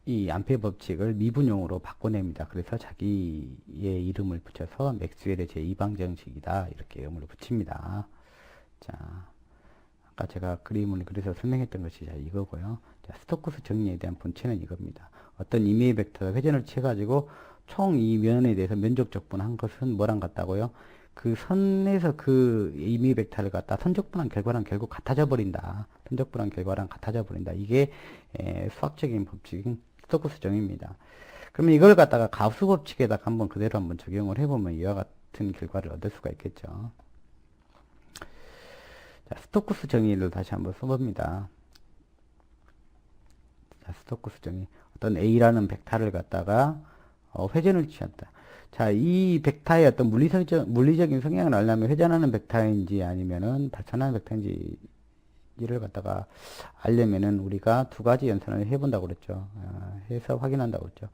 이 암페 법칙을 미분용으로 바꿔냅니다. 그래서 자기의 이름을 붙여서 맥스웰의 제2방정식이다 이렇게 이름을 붙입니다. 자, 아까 제가 그림을 그래서 설명했던 것이 이거고요. 자, 스토크스 정리에 대한 본체는 이겁니다. 어떤 임의의 벡터가 회전을 취해가지고 총 이 면에 대해서 면적 적분한 것은 뭐랑 같다고요? 그 선에서 그 임의 벡터를 갖다 선적분한 결과랑 결국 같아져 버린다. 선적분한 결과랑 같아져 버린다. 이게 수학적인 법칙인 스토크스 정의입니다. 그러면 이걸 갖다가 가우스 법칙에다가 한번 그대로 한번 적용을 해보면 이와 같은 결과를 얻을 수가 있겠죠. 자, 스토크스 정의를 다시 한번 써봅니다. 자, 스토크스 정의. 어떤 A라는 벡터를 갖다가 회전을 취한다. 자, 이 벡터의 어떤 물리적인 성향을 알려면 회전하는 벡터인지 아니면은 발산하는 벡터인지를 갖다가 알려면은 우리가 두 가지 연산을 해본다고 그랬죠. 해서 확인한다고 그랬죠.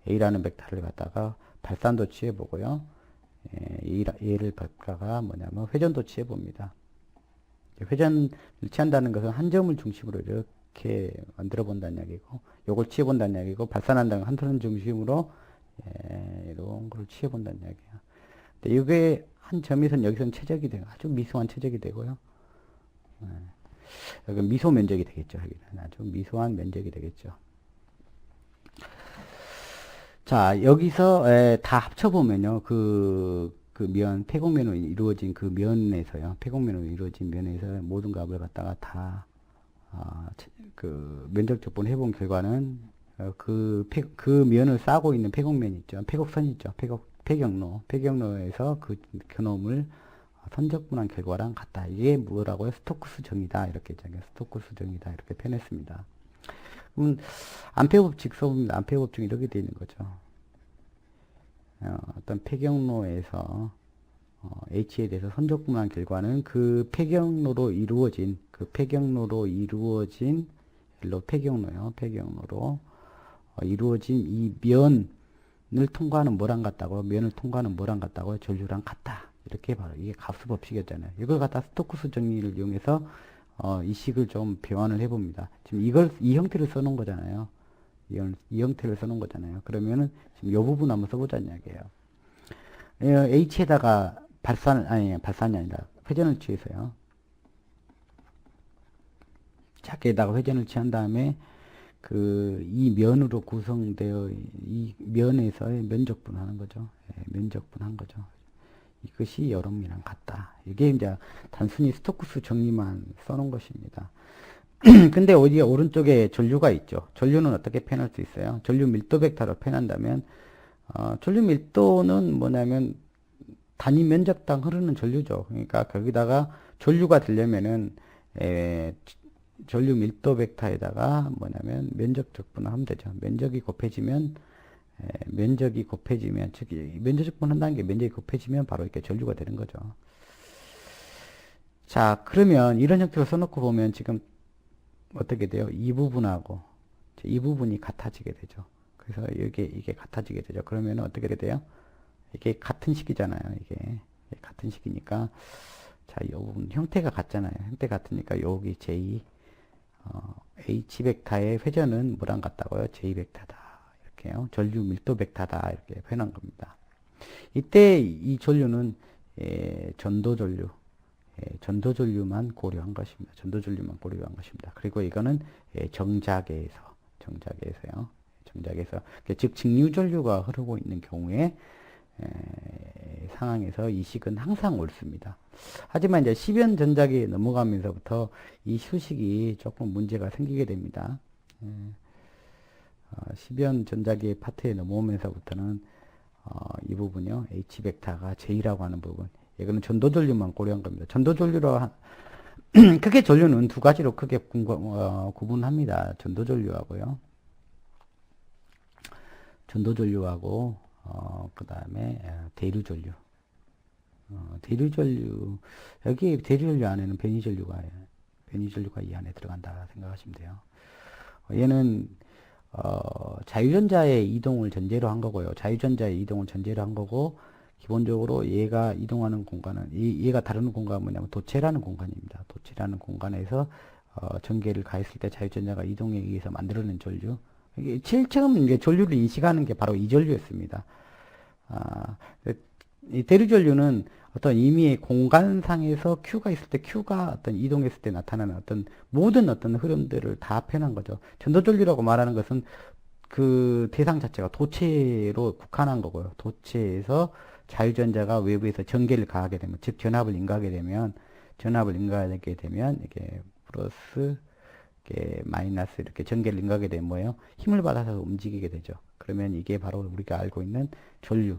A라는 벡터를 갖다가 발산도 취해보고요. 얘를 갖다가 뭐냐면 회전도 취해봅니다. 회전을 취한다는 것은 한 점을 중심으로 이렇게 만들어 본다는 이야기고, 요걸 취해 본다는 이야기고, 발산한다는 건 한 점 중심으로 이런 걸 취해 본다는 이야기예요. 근데 이게 한 점에선 여기서는 최적이 되고, 아주 미소한 최적이 되고요. 여기 미소 면적이 되겠죠. 여기는 아주 미소한 면적이 되겠죠. 자, 여기서 다 합쳐보면요. 폐곡면으로 이루어진 그 면에서요. 폐곡면으로 이루어진 면에서 모든 값을 갖다가 다, 면적 적분을 해본 결과는, 그 면을 싸고 있는 폐곡면 있죠. 폐곡선 있죠. 폐경로에서 그 그놈을 선적분한 결과랑 같다. 이게 뭐라고요? 스토크스 정의다. 이렇게 했잖아요. 스토크스 정의다. 이렇게 표현했습니다. 그러면 암페어 법칙 써봅니다. 암페어 법칙이 이렇게 되어 있는 거죠. 어떤 폐경로에서 H에 대해서 선적분한 결과는 그 폐경로로 이루어진 일로 폐경로요. 폐경로로 이루어진 이 면을 통과하는 뭐랑 같다고? 면을 통과하는 뭐랑 같다고? 전류랑 같다. 이렇게 바로 이게 가우스 법칙이었잖아요. 이걸 갖다 스토크스 정리를 이용해서 이 식을 좀 변환을 해봅니다. 지금 이 형태를 써놓은 거잖아요. 이 형태를 써놓은 거잖아요. 그러면은 지금 이 부분 한번 써보자는 이야기예요. H에다가 발산이 아니라 회전을 취해서요. 작게다가 회전을 취한 다음에 이 면으로 구성되어 이 면에서의 면적분 하는 거죠. 면적분 한 거죠. 이것이 여름이랑 같다. 이게 이제 단순히 스토크스 정리만 써놓은 것입니다. 근데 어디에 오른쪽에 전류가 있죠. 전류는 어떻게 표현할 수 있어요? 전류 밀도 벡터로 표현한다면, 전류 밀도는 뭐냐면 단위 면적당 흐르는 전류죠. 그러니까 거기다가 전류가 되려면은 전류 밀도 벡터에다가 뭐냐면 면적 적분을 하면 되죠. 면적이 곱해지면 즉 면적 적분 한다는 게 면적이 곱해지면 바로 이렇게 전류가 되는 거죠. 자, 그러면 이런 형태로 써놓고 보면 지금 어떻게 돼요? 이 부분하고 이 부분이 같아지게 되죠. 그래서 이게 같아지게 되죠. 그러면 어떻게 돼요? 이게 같은 식이잖아요. 이게 같은 식이니까 자, 이 부분 형태가 같잖아요. 형태 같으니까 여기 J H 벡터의 회전은 뭐랑 같다고요? J 벡터다. 이렇게요. 전류 밀도 벡터다. 이렇게 표현한 겁니다. 이때 이 전류는 전도 전류만 고려한 것입니다. 전도 전류만 고려한 것입니다. 그리고 이거는 정자계에서요. 정자계에서 즉 직류 전류가 흐르고 있는 경우에 상황에서 이 식은 항상 옳습니다. 하지만 이제 시변 전자기에 넘어가면서부터 이 수식이 조금 문제가 생기게 됩니다. 시변 전자기의 파트에 넘어오면서부터는 이 부분이요. H 벡터가 J라고 하는 부분. 이거는 전도 전류만 고려한 겁니다. 전도 전류로 크게 전류는 두 가지로 크게 구분합니다. 전도 전류하고요. 전도 전류하고 그 다음에 대류 전류. 대류 전류 여기 대류 전류 안에는 변이 전류가 이 안에 들어간다 생각하시면 돼요. 얘는 자유전자의 이동을 전제로 한 거고요. 자유전자의 이동을 전제로 한 거고, 기본적으로 얘가 이동하는 공간은 얘가 다루는 공간은 뭐냐면 도체라는 공간입니다. 도체라는 공간에서 전개를 가했을 때 자유전자가 이동에 의해서 만들어낸 전류. 이게 제일 처음 이제 전류를 인식하는 게 바로 이 전류였습니다. 이 대류 전류는 어떤 임의의 공간상에서 Q가 있을 때 Q가 어떤 이동했을 때 나타나는 모든 흐름들을 다 표현한 거죠. 전도 전류라고 말하는 것은 그 대상 자체가 도체로 국한한 거고요. 도체에서 자유전자가 외부에서 전개를 가하게 되면, 즉 전압을 인가하게 되면 이게 플러스, 이게 마이너스 이렇게 전개를 인가하게 되면 뭐예요? 힘을 받아서 움직이게 되죠. 그러면 이게 바로 우리가 알고 있는 전류.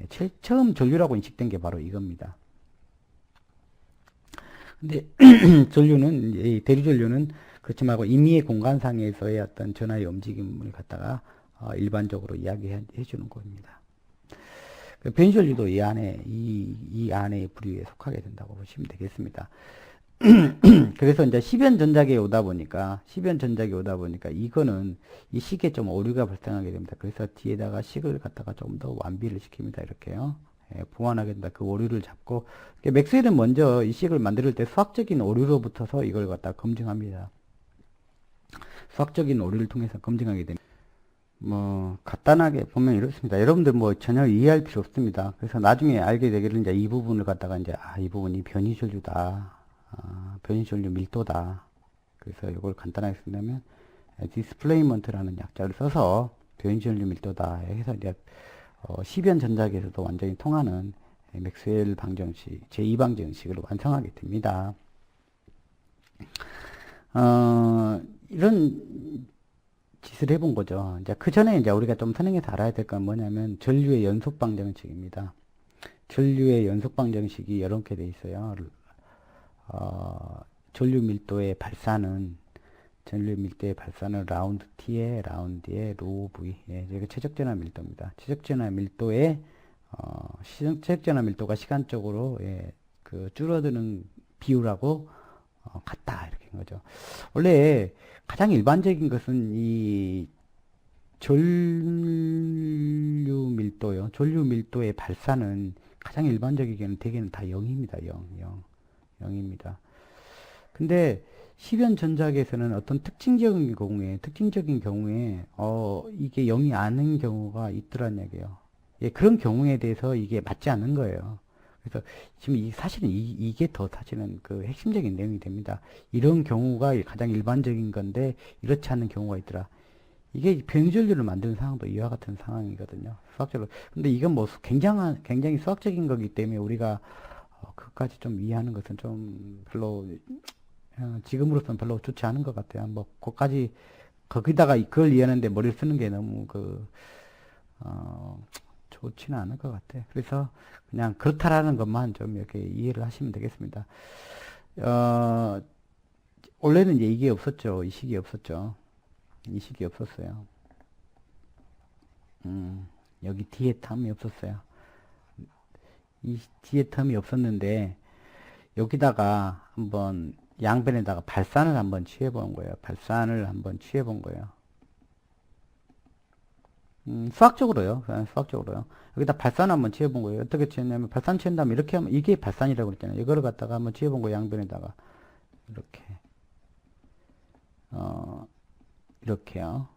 제일 처음 전류라고 인식된 게 바로 이겁니다. 근데 이 대류 전류는 그렇지 말고 임의의 공간상에서의 어떤 전하의 움직임을 갖다가 일반적으로 이야기해 주는 겁니다. 그 변시전류도 이 안에 부류에 속하게 된다고 보시면 되겠습니다. 그래서 이제 10연 전작에 오다 보니까 이거는 이 식에 좀 오류가 발생하게 됩니다. 그래서 뒤에다가 식을 갖다가 좀 더 완비를 시킵니다. 이렇게요. 예, 보완하게 된다. 그 오류를 잡고 맥스웰은 먼저 이 식을 만들 때 수학적인 오류로부터서 이걸 갖다 검증합니다. 수학적인 오류를 통해서 검증하게 됩니다. 뭐 간단하게 보면 이렇습니다. 여러분들 뭐 전혀 이해할 필요 없습니다. 그래서 나중에 알게 되기를 이제 이 부분을 갖다가 이제 이 부분이 변이전류다. 변이전류 밀도다. 그래서 이걸 간단하게 쓴다면 디스플레이먼트라는 약자를 써서 변이전류 밀도다 해서 이제 10연 전작에서도 완전히 통하는 맥스웰 방정식, 제2방정식을 완성하게 됩니다. 이런 짓을 해본 거죠. 이제 그 전에 이제 우리가 좀 선행해서 알아야 될 건 뭐냐면 전류의 연속 방정식입니다. 전류의 연속 방정식이 이렇게 돼 있어요. 전류 밀도의 발산은 라운드 t의 라운드의 로 v. 예, 이게 최적전화 밀도입니다. 최적전화 밀도의 최적전화 밀도가 시간적으로 그 줄어드는 비율하고 같다 이렇게 한 거죠. 원래 가장 일반적인 것은 이 전류 밀도요. 전류 밀도의 발산은 가장 일반적이게는 대개는 다 0입니다. 0입니다. 근데 10연 전작에서는 어떤 특징적인 경우에 이게 0이 아닌 경우가 있더란 얘기예요. 예, 그런 경우에 대해서 이게 맞지 않는 거예요. 그래서 지금 사실은 이게 더 사실은 그 핵심적인 내용이 됩니다. 이런 경우가 가장 일반적인 건데 이렇지 않은 경우가 있더라. 이게 변전류를 만드는 상황도 이와 같은 상황이거든요. 수학적으로. 근데 이건 뭐 굉장히 수학적인 거기 때문에 우리가 그것까지 좀 이해하는 것은 좀 별로 지금으로서는 별로 좋지 않은 것 같아요. 뭐 거기다가 그걸 이해하는데 머리를 쓰는 게 너무 좋지는 않을 것 같아요. 그래서 그냥 그렇다라는 것만 좀 이렇게 이해를 하시면 되겠습니다. 원래는 이제 이게 없었죠. 이 식이 없었죠. 이 식이 없었어요. 여기 뒤에 텀이 없었어요. 이 뒤에 텀이 없었는데 여기다가 한번 양변에다가 발산을 한번 취해 본 거예요. 수학적으로요. 여기다 발산 한번 취해 본 거예요. 어떻게 취했냐면 발산 취한 다음에 이렇게 하면 이게 발산이라고 그랬잖아요. 이거를 갖다가 한번 취해 본 거예요. 양변에다가 이렇게요.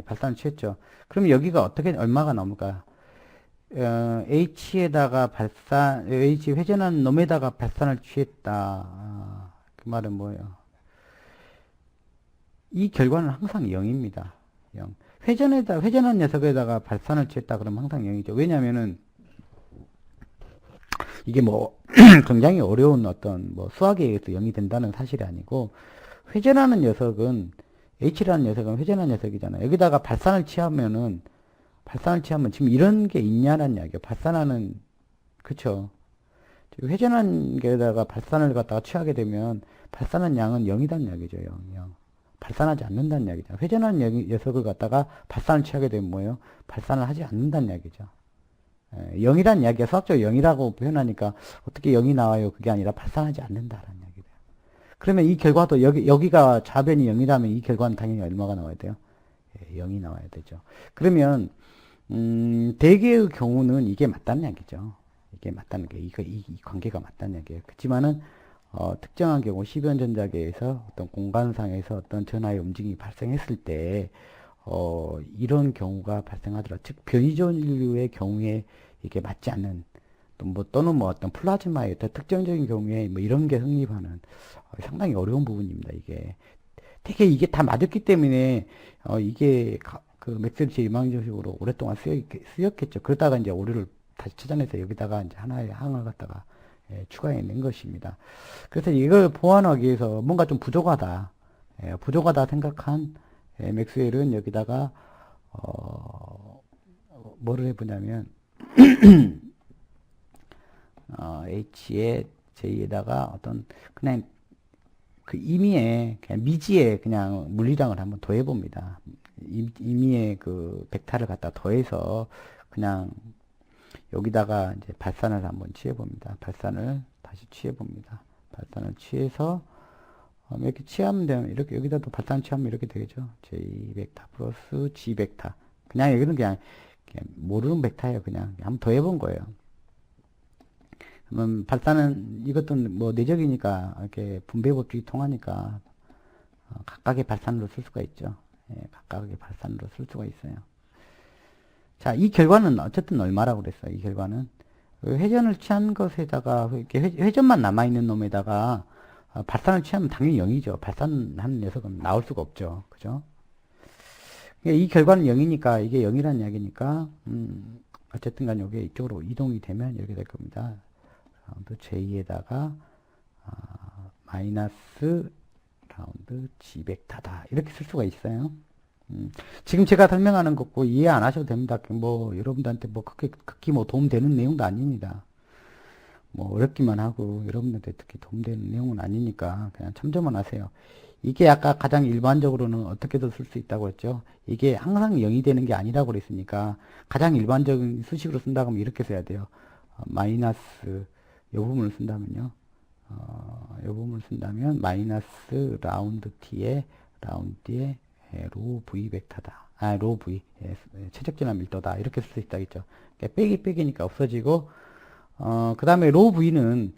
발산을 취했죠. 그럼 여기가 얼마가 나옵니까? H에다가 H 회전한 놈에다가 발산을 취했다. 그 말은 뭐예요? 이 결과는 항상 0입니다. 0. 회전한 녀석에다가 발산을 취했다 그러면 항상 0이죠. 왜냐면은 이게 뭐 굉장히 어려운 어떤 뭐 수학에 의해서 0이 된다는 사실이 아니고 회전하는 녀석은 H라는 녀석은 회전한 녀석이잖아요. 여기다가 발산을 취하면 지금 이런 게 있냐는 이야기예요. 그쵸? 회전한 게다가 발산을 갖다가 취하게 되면 발산한 양은 0이란 이야기죠. 0. 발산하지 않는다는 이야기죠. 회전한 녀석을 갖다가 발산을 취하게 되면 뭐예요? 발산을 하지 않는다는 이야기죠. 0이란 이야기가 수학적으로 0이라고 표현하니까 어떻게 0이 나와요? 그게 아니라 발산하지 않는다라는 이야기예요. 그러면 이 결과도 여기가 좌변이 0이라면 이 결과는 당연히 얼마가 나와야 돼요? 0이 나와야 되죠. 그러면 대개의 경우는 이게 맞다는 얘기죠. 이게 맞다는 게 이 관계가 맞다는 얘기예요. 그렇지만은 특정한 경우 10연 전작에서 어떤 공간상에서 어떤 전하의 움직임이 발생했을 때 이런 경우가 발생하더라. 즉 변이전류의 경우에 이게 맞지 않는 또는 뭐 어떤 플라즈마의 어떤 특정적인 경우에 뭐 이런 게 성립하는 상당히 어려운 부분입니다. 이게 되게 이게 다 맞았기 때문에 이게 그 맥스웰 제2방정식으로 오랫동안 쓰였겠죠. 그러다가 이제 오류를 다시 찾아내서 여기다가 이제 하나의 항을 갖다가 추가해낸 것입니다. 그래서 이걸 보완하기 위해서 뭔가 좀 부족하다 생각한 맥스웰은 여기다가 뭐를 해보냐면 H에 J에다가 어떤 그냥 그 임의의 그냥 미지의 그냥 물리량을 한번 더해 봅니다. 임의의 그 벡터를 갖다 더해서 그냥 여기다가 이제 발산을 한번 취해 봅니다. 발산을 다시 취해 봅니다. 발산을 취해서 이렇게 취하면 되면 이렇게 여기다 또 발산 취하면 이렇게 되겠죠. J 벡터 플러스 G 벡터. 그냥 여기는 그냥 모르는 벡터예요. 그냥 한번 더 해본 거예요. 그러면 발산은 이것도 뭐 내적이니까 이렇게 분배 법칙이 통하니까 각각의 발산으로 쓸 수가 있죠. 예, 각각의 발산으로 쓸 수가 있어요. 자, 이 결과는 어쨌든 얼마라고 그랬어요. 이 결과는 그 회전을 취한 것에다가 이렇게 회전만 남아 있는 놈에다가 발산을 취하면 당연히 0이죠. 발산하는 녀석은 나올 수가 없죠. 그죠? 이 결과는 0이니까 이게 0이라는 이야기니까 어쨌든 간 이게 이쪽으로 이동이 되면 이렇게 될 겁니다. 라운드 J에다가 마이너스 라운드 G 벡터다 이렇게 쓸 수가 있어요. 지금 제가 설명하는 거고 이해 안 하셔도 됩니다. 뭐 여러분들한테 뭐 극히 뭐 도움되는 내용도 아닙니다. 뭐 어렵기만 하고 여러분들한테 특히 도움되는 내용은 아니니까 그냥 참조만 하세요. 이게 아까 가장 일반적으로는 어떻게도 쓸 수 있다고 했죠. 이게 항상 0이 되는 게 아니라고 그랬으니까 가장 일반적인 수식으로 쓴다고 하면 이렇게 써야 돼요. 마이너스 요 부분을 쓴다면요. 요 부분을 쓴다면 마이너스 라운드 t에 로 v 벡터다. 로 v 최적진화 밀도다. 이렇게 쓸 수 있다겠죠. 그러니까 빼기니까 없어지고 그 다음에 로 v는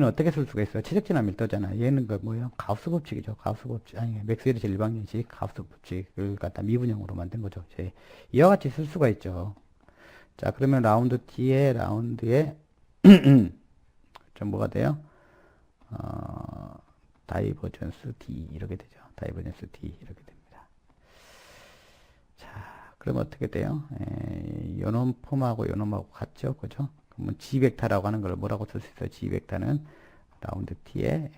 어떻게 쓸 수가 있어요? 최적진화 밀도잖아. 얘는 그 뭐예요? 가우스 법칙이죠. 가우스 법칙. 아니, 맥스웰의 제1방정식 가우스 법칙을 갖다 미분형으로 만든 거죠. 이와 같이 쓸 수가 있죠. 자, 그러면 라운드 t에 라운드에 좀 뭐가 돼요? 다이버전스 D 이렇게 되죠. 다이버전스 D 이렇게 됩니다. 자, 그러면 어떻게 돼요? 요놈 폼하고 요놈하고 같죠? 그죠? 그러면 G 벡터라고 하는 걸 뭐라고 쓸 수 있어요? G 벡터는 라운드 T에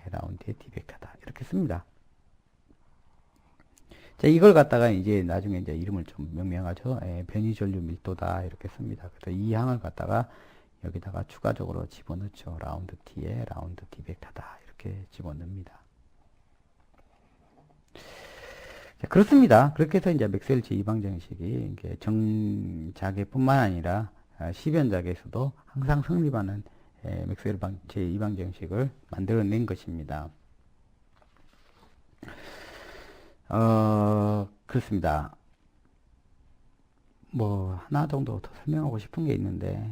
D 벡터다. 이렇게 씁니다. 자, 이걸 갖다가 이제 나중에 이제 이름을 좀 명명하죠. 변이 전류 밀도다. 이렇게 씁니다. 그래서 이 항을 갖다가 여기다가 추가적으로 집어넣죠. 라운드 T에 라운드 D 벡터다. 이렇게 집어넣습니다. 자, 그렇습니다. 그렇게 해서 이제 맥스웰 제2방정식이 정자계 뿐만 아니라 시변자계에서도 항상 성립하는 맥스웰 제2방정식을 만들어낸 것입니다. 그렇습니다. 뭐 하나 정도 더 설명하고 싶은 게 있는데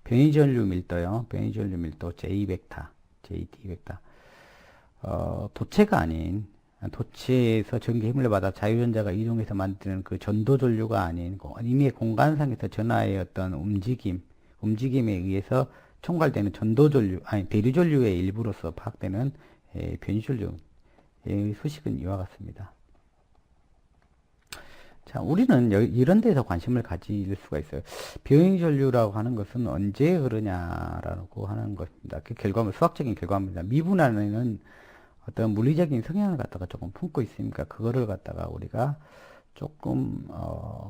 변이전류 밀도요. 변이전류 밀도 J 벡터, JD 벡터. 도체가 아닌 도체에서 전기 힘을 받아 자유전자가 이동해서 만드는 그 전도전류가 아닌 이미 공간상에서 전하의 어떤 움직임에 의해서 총괄되는 전도전류, 아니 대류전류의 일부로서 파악되는 변이전류의 소식은 이와 같습니다. 자, 우리는 이런 데서 관심을 가질 수가 있어요. 변이전류라고 하는 것은 언제 흐르냐라고 하는 것입니다. 그 결과물, 수학적인 결과물입니다. 미분 안에는 어떤 물리적인 성향을 갖다가 조금 품고 있으니까 그거를 갖다가 우리가 조금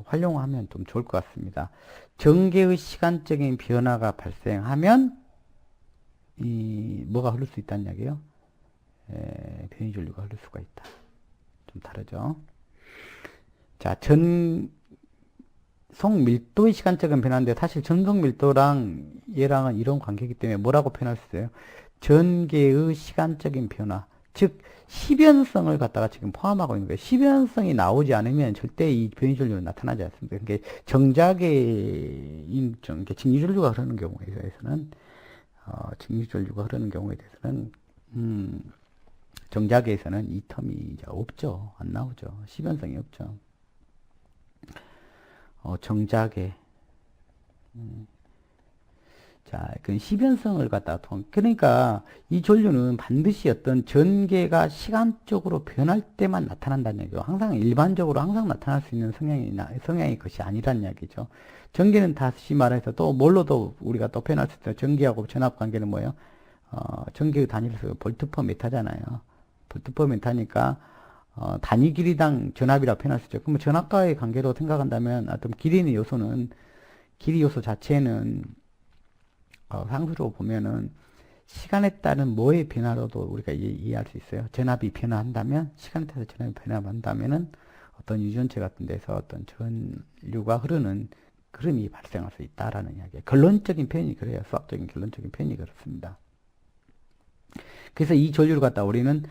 활용하면 좀 좋을 것 같습니다. 전개의 시간적인 변화가 발생하면 뭐가 흐를 수 있다는 이야기예요? 변이전류가 흐를 수가 있다. 좀 다르죠? 자, 전송 밀도의 시간적인 변화인데 사실 전송 밀도랑 얘랑은 이런 관계이기 때문에 뭐라고 표현할 수 있어요? 전개의 시간적인 변화, 즉 시변성을 갖다가 지금 포함하고 있는 거예요. 시변성이 나오지 않으면 절대 이 변이전류는 나타나지 않습니다. 그러니까 정작인 직류전류가 흐르는 경우에 대해서는 직류전류가 흐르는 경우에 대해서는 정작에서는 이 텀이 이제 없죠. 안 나오죠. 시변성이 없죠. 정작에 자, 그 시변성을 갖다 그러니까 이 전류는 반드시 어떤 전개가 시간적으로 변할 때만 나타난다는 얘기죠. 항상 일반적으로 항상 나타날 수 있는 성향이 것이 아니란 이야기죠. 전개는 다시 말해서 또 뭘로도 우리가 또 표현할 수 있어요. 전기하고 전압 관계는 뭐예요? 전기의 단위로서 볼트 퍼 미터잖아요. 볼트 퍼 미터니까 단위 길이당 전압이라고 표현할 수 있죠. 그러면 전압과의 관계로 생각한다면 어떤 길이 있는 요소는 길이 요소 자체는 상수로 보면은 시간에 따른 뭐의 변화로도 우리가 이해할 수 있어요. 전압이 변화한다면, 시간에 따라서 전압이 변화한다면은 어떤 유전체 같은 데서 어떤 전류가 흐르는 흐름이 발생할 수 있다라는 이야기예요. 결론적인 표현이 그래요. 수학적인 결론적인 표현이 그렇습니다. 그래서 이 전류를 갖다 우리는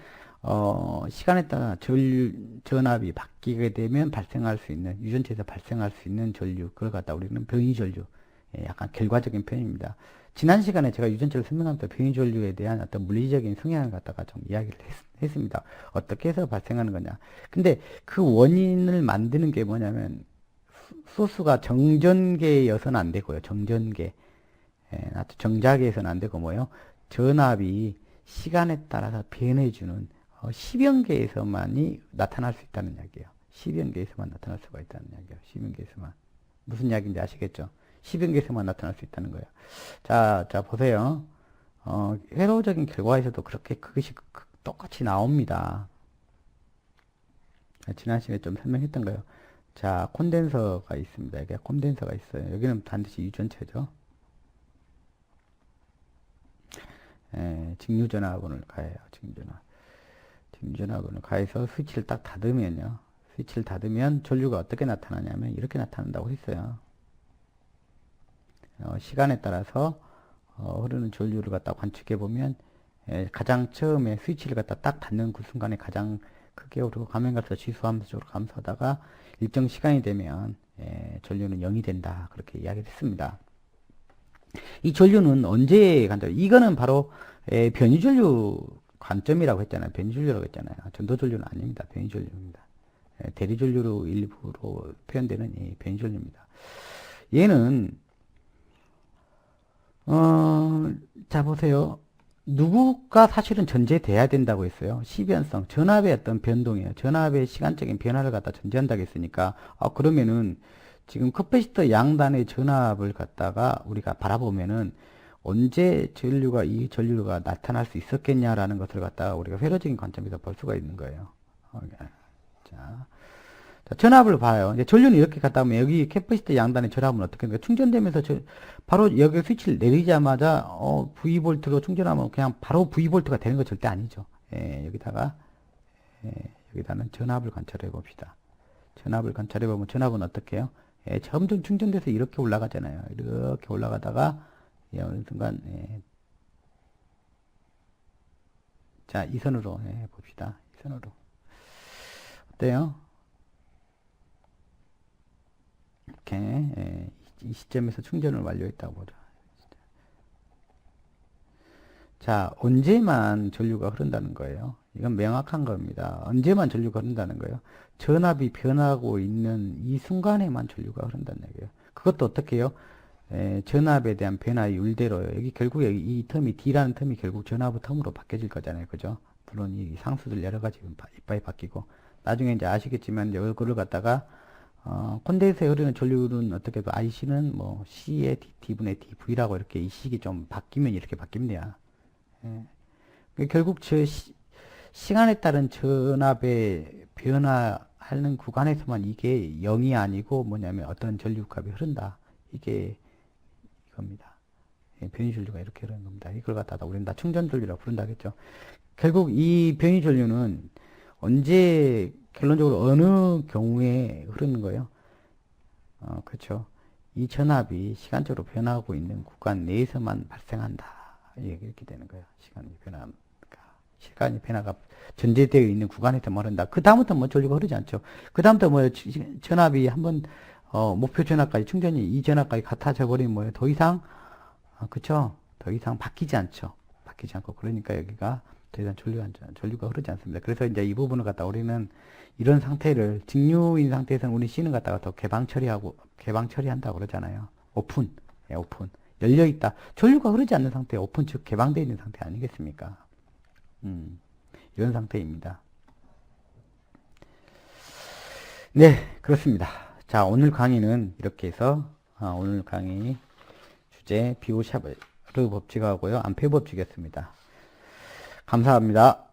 시간에 따라 전압이 바뀌게 되면 발생할 수 있는, 유전체에서 발생할 수 있는 전류, 그걸 갖다 우리는 변이전류, 약간 결과적인 표현입니다. 지난 시간에 제가 유전체를 설명하면서 변이전류에 대한 어떤 물리적인 성향을 갖다가 좀 이야기를 했습니다. 어떻게 해서 발생하는 거냐. 근데 그 원인을 만드는 게 뭐냐면, 소스가 정전계여서는 안 되고요. 정전계. 정자계에서는 안 되고 뭐요. 전압이 시간에 따라서 변해주는 시변계에서만이 나타날 수 있다는 이야기예요. 시변계에서만 나타날 수가 있다는 이야기예요. 시변계에서만. 무슨 이야기인지 아시겠죠? 시변계에서만 나타날 수 있다는 거예요. 자, 보세요. 회로적인 결과에서도 그렇게 그것이 똑같이 나옵니다. 지난 시간에 좀 설명했던 거예요. 자, 콘덴서가 있습니다. 여기 콘덴서가 있어요. 여기는 반드시 유전체죠. 직류전압원을 가해요. 직류전압원을 가해서 스위치를 딱 닫으면요. 스위치를 닫으면 전류가 어떻게 나타나냐면 이렇게 나타난다고 했어요. 시간에 따라서 흐르는 전류를 갖다 관측해 보면 가장 처음에 스위치를 갖다 딱 닫는 그 순간에 가장 크게 오르고 가면 갈수록 지수함수적으로 감소하다가 일정 시간이 되면 전류는 0이 된다. 그렇게 이야기를 했습니다. 이 전류는 언제 간다? 이거는 바로 변이전류 관점이라고 했잖아요. 변이전류라고 했잖아요. 전도전류는 아닙니다. 변이전류입니다. 대리전류로 일부로 표현되는 이 변이전류입니다. 얘는 자 보세요. 누구가 사실은 전제돼야 된다고 했어요. 시변성, 전압의 어떤 변동이에요. 전압의 시간적인 변화를 갖다 전제한다고 했으니까 그러면은 지금 커패시터 양단의 전압을 갖다가 우리가 바라보면은 언제 이 전류가 나타날 수 있었겠냐라는 것을 갖다가 우리가 회로적인 관점에서 볼 수가 있는 거예요. 자, 전압을 봐요. 이제 전류는 이렇게 갔다 오면 여기 캐퍼시터 양단의 전압은 어떻게 됩니까? 충전되면서 바로 여기 스위치를 내리자마자 V볼트로 충전하면 그냥 바로 V볼트가 되는 거 절대 아니죠. 여기다는 전압을 관찰해 봅시다. 전압을 관찰해 보면 전압은 어떻게 해요? 점점 충전돼서 이렇게 올라가잖아요. 이렇게 올라가다가 어느 순간 자, 이 선으로 봅시다. 이 선으로 어때요? 이렇게 이 시점에서 충전을 완료했다고 보죠. 자, 언제만 전류가 흐른다는 거예요. 이건 명확한 겁니다. 언제만 전류가 흐른다는 거예요. 전압이 변하고 있는 이 순간에만 전류가 흐른다는 얘기예요. 그것도 어떻게 해요? 전압에 대한 변화의 율대로요. 여기 결국에 이 텀이 D라는 텀이 결국 전압의 텀으로 바뀌어질 거잖아요. 그죠? 물론 이 상수들 여러 가지 이빨이 바뀌고 나중에 이제 아시겠지만 이거를 갖다가 콘덴서에 흐르는 전류는 어떻게 해도 IC는 뭐 C의 D분의 DV라고 이렇게 이 식이 좀 바뀌면 이렇게 바뀝니다. 결국 시간에 따른 전압의 변화하는 구간에서만 이게 0이 아니고 뭐냐면 어떤 전류값이 흐른다. 이게 이겁니다. 변이전류가 이렇게 흐르는 겁니다. 이걸 갖다가 우리는 다 충전전류라고 부른다겠죠. 결국 이 변이전류는 언제 결론적으로 어느 경우에 흐르는 거예요? 그렇죠. 이 전압이 시간적으로 변하고 있는 구간 내에서만 발생한다. 이렇게 되는 거예요. 시간이 변화가 전제되어 있는 구간에서만 흐른다. 그 다음부터 뭐 전류가 흐르지 않죠. 그 다음부터 뭐 전압이 한번 목표 전압까지 충전이 이 전압까지 같아져 버리면 뭐예요? 더 이상 그렇죠. 더 이상 바뀌지 않죠. 바뀌지 않고 그러니까 여기가 더 이상 전류가 흐르지 않습니다. 그래서 이제 이 부분을 갖다 우리는 이런 상태를 직류인 상태에서는 우리 C는 갖다가 더 개방 처리한다고 그러잖아요. 오픈. 열려 있다. 전류가 흐르지 않는 상태, 오픈 즉 개방되어 있는 상태 아니겠습니까? 이런 상태입니다. 네, 그렇습니다. 자, 오늘 강의는 이렇게 해서 오늘 강의 주제 비오샤르 법칙하고요. 암페 법칙이었습니다. 감사합니다.